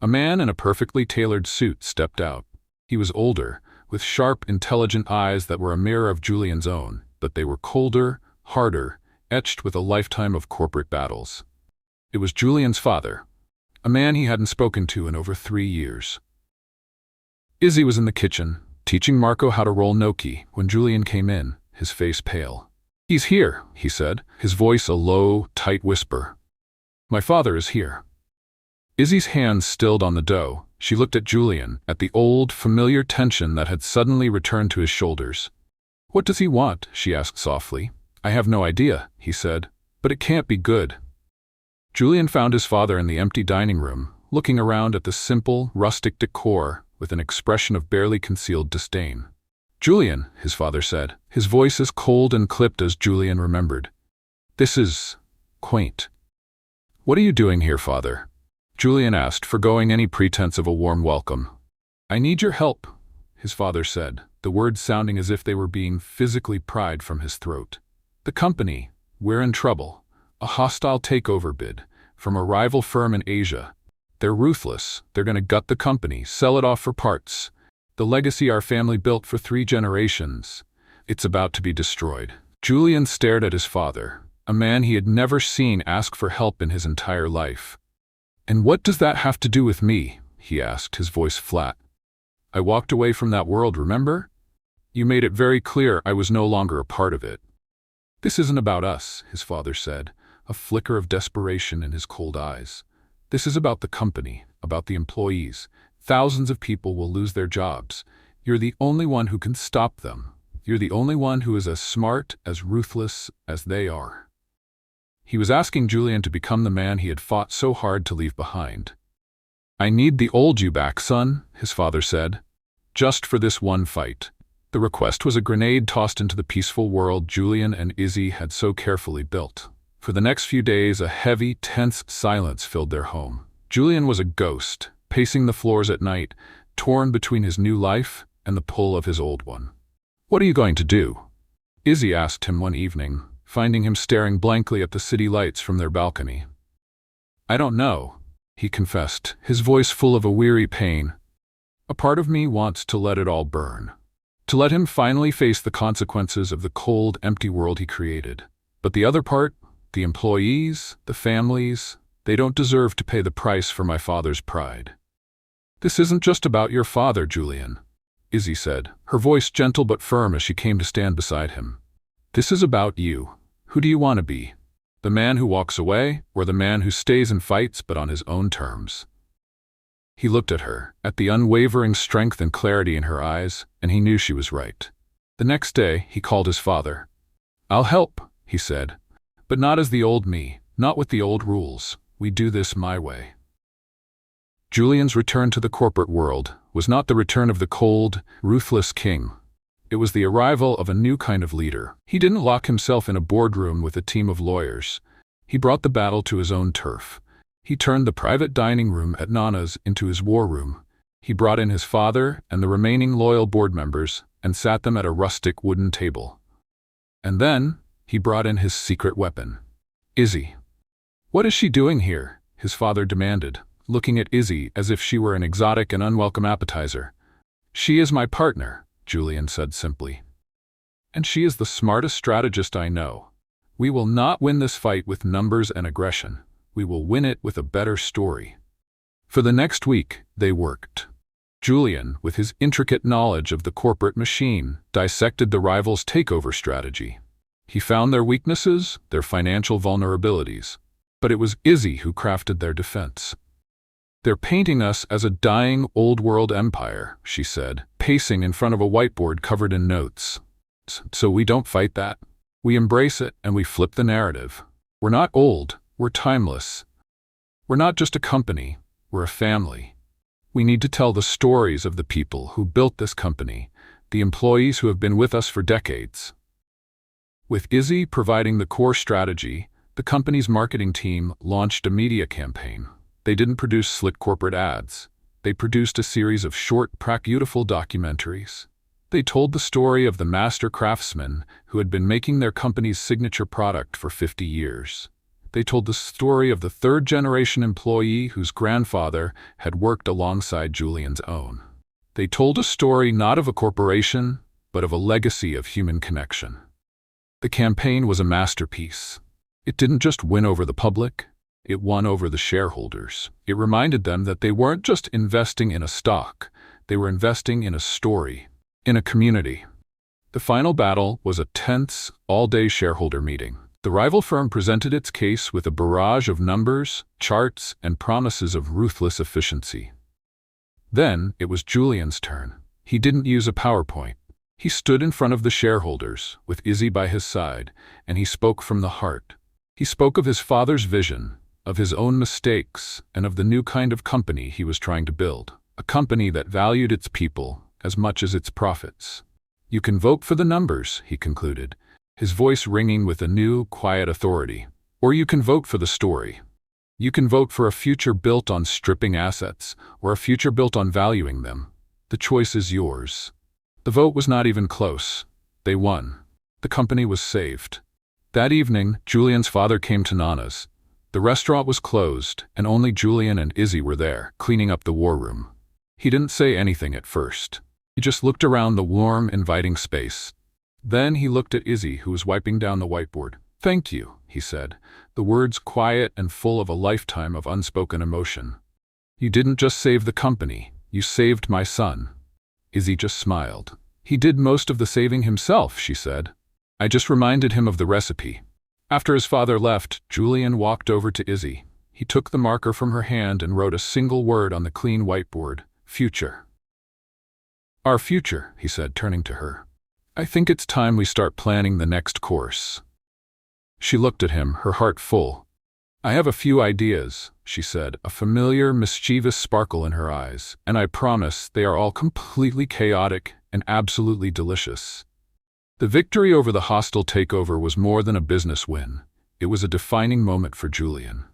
A man in a perfectly tailored suit stepped out. He was older, with sharp, intelligent eyes that were a mirror of Julian's own, but they were colder, harder, etched with a lifetime of corporate battles. It was Julian's father, a man he hadn't spoken to in over 3 years. Izzy was in the kitchen, teaching Marco how to roll gnocchi, when Julian came in, his face pale. "He's here," he said, his voice a low, tight whisper. "My father is here." Izzy's hands stilled on the dough. She looked at Julian, at the old, familiar tension that had suddenly returned to his shoulders. "What does he want?" she asked softly. "I have no idea," he said, "but it can't be good." Julian found his father in the empty dining room, looking around at the simple, rustic decor with an expression of barely concealed disdain. "Julian," his father said, his voice as cold and clipped as Julian remembered. "This is quaint." "What are you doing here, father?" Julian asked, forgoing any pretense of a warm welcome. "I need your help," his father said, the words sounding as if they were being physically pried from his throat. "The company, we're in trouble. A hostile takeover bid from a rival firm in Asia. They're ruthless. They're going to gut the company, sell it off for parts. The legacy our family built for 3 generations. It's about to be destroyed. Julian stared at his father, a man he had never seen ask for help in his entire life. "And what does that have to do with me?" he asked, his voice flat. "I walked away from that world, remember? You made it very clear I was no longer a part of it." "This isn't about us," his father said, a flicker of desperation in his cold eyes. "This is about the company, about the employees. Thousands of people will lose their jobs. You're the only one who can stop them. You're the only one who is as smart, as ruthless as they are." He was asking Julian to become the man he had fought so hard to leave behind. "I need the old you back, son," his father said. "Just for this one fight." The request was a grenade tossed into the peaceful world Julian and Izzy had so carefully built. For the next few days, a heavy, tense silence filled their home. Julian was a ghost, pacing the floors at night, torn between his new life and the pull of his old one. "What are you going to do?" Izzy asked him one evening, finding him staring blankly at the city lights from their balcony. "I don't know," he confessed, his voice full of a weary pain. "A part of me wants to let it all burn. To let him finally face the consequences of the cold, empty world he created. But the other part, the employees, the families, they don't deserve to pay the price for my father's pride." "This isn't just about your father, Julian," Izzy said, her voice gentle but firm as she came to stand beside him. "This is about you. Who do you want to be? The man who walks away, or the man who stays and fights but on his own terms?" He looked at her, at the unwavering strength and clarity in her eyes, and he knew she was right. The next day, he called his father. "I'll help," he said, "but not as the old me, not with the old rules. We do this my way." Julian's return to the corporate world was not the return of the cold, ruthless king. It was the arrival of a new kind of leader. He didn't lock himself in a boardroom with a team of lawyers. He brought the battle to his own turf. He turned the private dining room at Nana's into his war room. He brought in his father and the remaining loyal board members and sat them at a rustic wooden table. And then he brought in his secret weapon, Izzy. "What is she doing here?" his father demanded, looking at Izzy as if she were an exotic and unwelcome appetizer. "She is my partner," Julian said simply. "And she is the smartest strategist I know. We will not win this fight with numbers and aggression. We will win it with a better story." For the next week, they worked. Julian, with his intricate knowledge of the corporate machine, dissected the rivals' takeover strategy. He found their weaknesses, their financial vulnerabilities. But it was Izzy who crafted their defense. "They're painting us as a dying, old-world empire," she said, pacing in front of a whiteboard covered in notes. "So we don't fight that. We embrace it and we flip the narrative. We're not old, we're timeless. We're not just a company, we're a family. We need to tell the stories of the people who built this company, the employees who have been with us for decades." With Izzy providing the core strategy, the company's marketing team launched a media campaign. They didn't produce slick corporate ads. They produced a series of short, beautiful documentaries. They told the story of the master craftsmen who had been making their company's signature product for 50 years. They told the story of the third-generation employee whose grandfather had worked alongside Julian's own. They told a story not of a corporation, but of a legacy of human connection. The campaign was a masterpiece. It didn't just win over the public. It won over the shareholders. It reminded them that they weren't just investing in a stock, they were investing in a story, in a community. The final battle was a tense, all-day shareholder meeting. The rival firm presented its case with a barrage of numbers, charts, and promises of ruthless efficiency. Then it was Julian's turn. He didn't use a PowerPoint. He stood in front of the shareholders, with Izzy by his side, and he spoke from the heart. He spoke of his father's vision, of his own mistakes, and of the new kind of company he was trying to build. A company that valued its people as much as its profits. "You can vote for the numbers," he concluded, his voice ringing with a new, quiet authority. "Or you can vote for the story. You can vote for a future built on stripping assets, or a future built on valuing them. The choice is yours." The vote was not even close. They won. The company was saved. That evening, Julian's father came to Nana's. The restaurant was closed, and only Julian and Izzy were there, cleaning up the war room. He didn't say anything at first. He just looked around the warm, inviting space. Then he looked at Izzy, who was wiping down the whiteboard. "Thank you," he said, the words quiet and full of a lifetime of unspoken emotion. "You didn't just save the company, you saved my son." Izzy just smiled. "He did most of the saving himself," she said. "I just reminded him of the recipe." After his father left, Julian walked over to Izzy. He took the marker from her hand and wrote a single word on the clean whiteboard: future. "Our future," he said, turning to her. "I think it's time we start planning the next course." She looked at him, her heart full. "I have a few ideas," she said, a familiar, mischievous sparkle in her eyes, "and I promise they are all completely chaotic and absolutely delicious." The victory over the hostile takeover was more than a business win. It was a defining moment for Julian.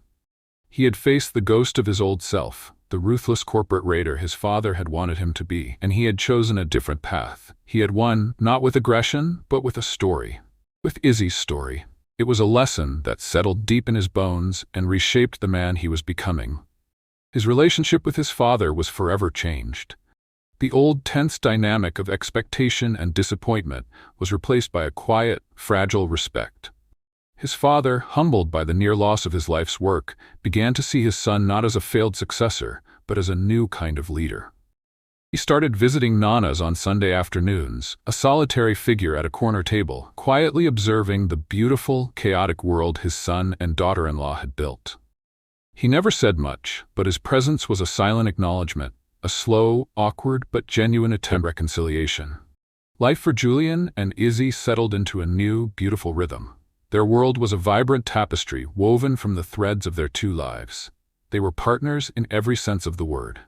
He had faced the ghost of his old self, the ruthless corporate raider his father had wanted him to be, and he had chosen a different path. He had won, not with aggression, but with a story. With Izzy's story. It was a lesson that settled deep in his bones and reshaped the man he was becoming. His relationship with his father was forever changed. The old tense dynamic of expectation and disappointment was replaced by a quiet, fragile respect. His father, humbled by the near loss of his life's work, began to see his son not as a failed successor, but as a new kind of leader. He started visiting Nana's on Sunday afternoons, a solitary figure at a corner table, quietly observing the beautiful, chaotic world his son and daughter-in-law had built. He never said much, but his presence was a silent acknowledgement, a slow, awkward, but genuine attempt at reconciliation. Life for Julian and Izzy settled into a new, beautiful rhythm. Their world was a vibrant tapestry woven from the threads of their two lives. They were partners in every sense of the word.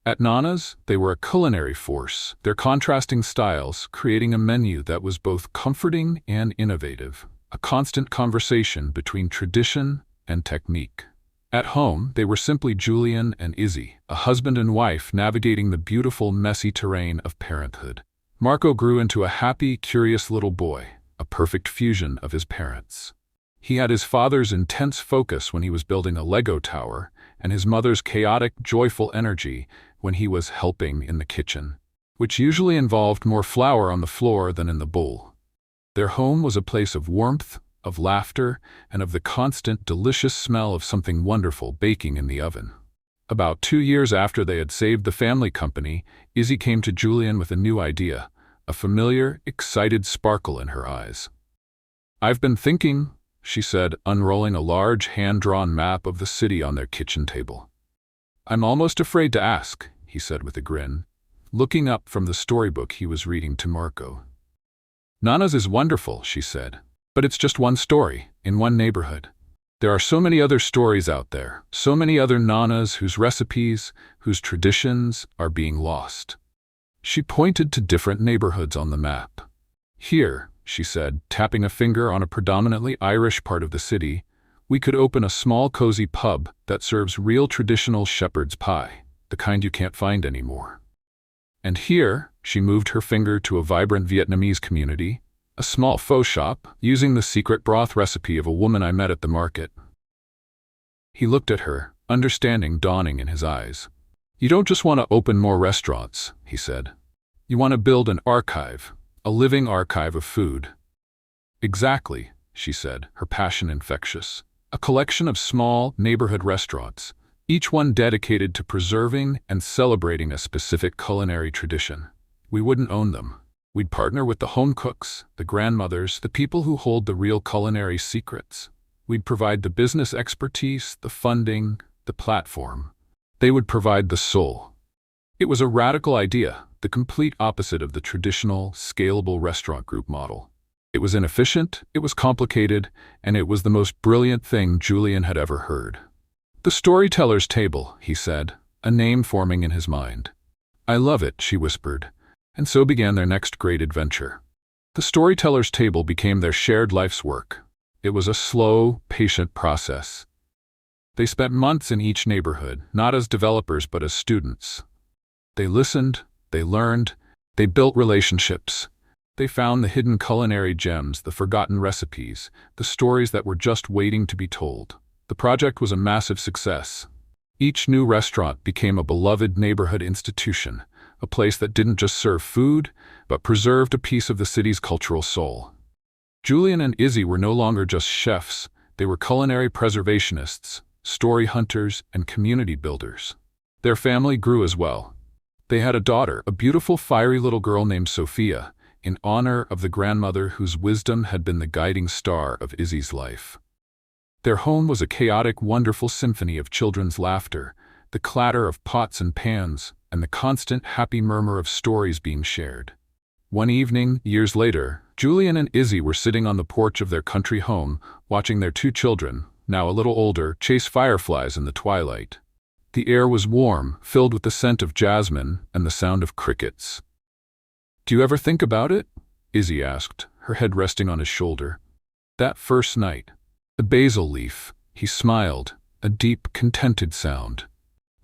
At Nana's, they were a culinary force, their contrasting styles creating a menu that was both comforting and innovative, a constant conversation between tradition and technique. At home, they were simply Julian and Izzy, a husband and wife navigating the beautiful, messy terrain of parenthood. Marco grew into a happy, curious little boy, a perfect fusion of his parents. He had his father's intense focus when he was building a Lego tower, and his mother's chaotic, joyful energy when he was helping in the kitchen, which usually involved more flour on the floor than in the bowl. Their home was a place of warmth, of laughter, and of the constant, delicious smell of something wonderful baking in the oven. About 2 years after they had saved the family company, Izzy came to Julian with a new idea, a familiar, excited sparkle in her eyes. "I've been thinking," she said, unrolling a large, hand-drawn map of the city on their kitchen table. "I'm almost afraid to ask," he said with a grin, looking up from the storybook he was reading to Marco. "Nana's is wonderful," she said, "but it's just one story, in one neighborhood. There are so many other stories out there, so many other Nanas whose recipes, whose traditions are being lost." She pointed to different neighborhoods on the map. "Here," she said, tapping a finger on a predominantly Irish part of the city, "we could open a small cozy pub that serves real traditional shepherd's pie, the kind you can't find anymore. And here," she moved her finger to a vibrant Vietnamese community, "a small faux shop, using the secret broth recipe of a woman I met at the market." He looked at her, understanding dawning in his eyes. "You don't just want to open more restaurants," he said. "You want to build an archive, a living archive of food." "Exactly," she said, her passion infectious. "A collection of small, neighborhood restaurants, each one dedicated to preserving and celebrating a specific culinary tradition. We wouldn't own them. We'd partner with the home cooks, the grandmothers, the people who hold the real culinary secrets. We'd provide the business expertise, the funding, the platform. They would provide the soul." It was a radical idea, the complete opposite of the traditional, scalable restaurant group model. It was inefficient, it was complicated, and it was the most brilliant thing Julian had ever heard. "The storyteller's table," he said, a name forming in his mind. "I love it," she whispered, and so began their next great adventure. The storyteller's table became their shared life's work. It was a slow, patient process. They spent months in each neighborhood, not as developers but as students. They listened, they learned, they built relationships. They found the hidden culinary gems, the forgotten recipes, the stories that were just waiting to be told. The project was a massive success. Each new restaurant became a beloved neighborhood institution, a place that didn't just serve food, but preserved a piece of the city's cultural soul. Julian and Izzy were no longer just chefs, they were culinary preservationists, story hunters, and community builders. Their family grew as well. They had a daughter, a beautiful, fiery little girl named Sophia, in honor of the grandmother whose wisdom had been the guiding star of Izzy's life. Their home was a chaotic, wonderful symphony of children's laughter, the clatter of pots and pans, and the constant, happy murmur of stories being shared. One evening, years later, Julian and Izzy were sitting on the porch of their country home, watching their two children, now a little older, chase fireflies in the twilight. The air was warm, filled with the scent of jasmine and the sound of crickets. "Do you ever think about it?" Izzy asked, her head resting on his shoulder. "That first night. The basil leaf." He smiled, a deep, contented sound.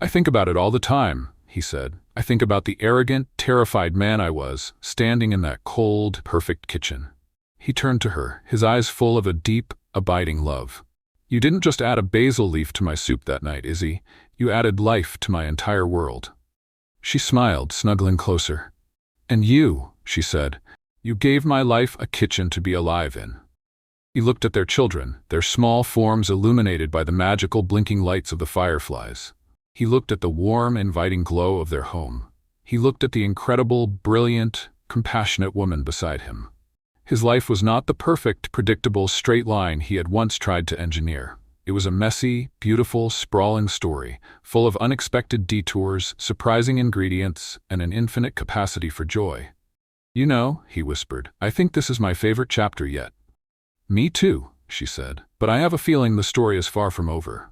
"I think about it all the time," he said. "I think about the arrogant, terrified man I was, standing in that cold, perfect kitchen." He turned to her, his eyes full of a deep, abiding love. "You didn't just add a basil leaf to my soup that night, Izzy. You added life to my entire world." She smiled, snuggling closer. "And you," she said, "you gave my life a kitchen to be alive in." He looked at their children, their small forms illuminated by the magical blinking lights of the fireflies. He looked at the warm, inviting glow of their home. He looked at the incredible, brilliant, compassionate woman beside him. His life was not the perfect, predictable, straight line he had once tried to engineer. It was a messy, beautiful, sprawling story, full of unexpected detours, surprising ingredients, and an infinite capacity for joy. "You know," he whispered, "I think this is my favorite chapter yet." "Me too," she said, "but I have a feeling the story is far from over."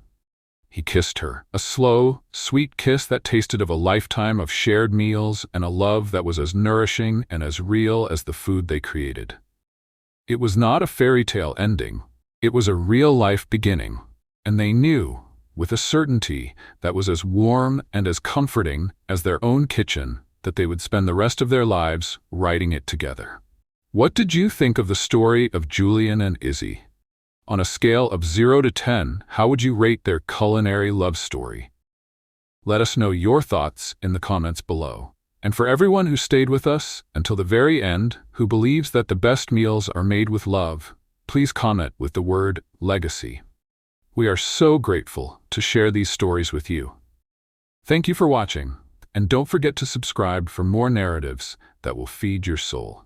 He kissed her, a slow, sweet kiss that tasted of a lifetime of shared meals and a love that was as nourishing and as real as the food they created. It was not a fairy tale ending. It was a real-life beginning, and they knew, with a certainty that was as warm and as comforting as their own kitchen, that they would spend the rest of their lives writing it together. What did you think of the story of Julian and Izzy? On a scale of 0 to 10, how would you rate their culinary love story? Let us know your thoughts in the comments below. And for everyone who stayed with us until the very end, who believes that the best meals are made with love, please comment with the word legacy. We are so grateful to share these stories with you. Thank you for watching, and don't forget to subscribe for more narratives that will feed your soul.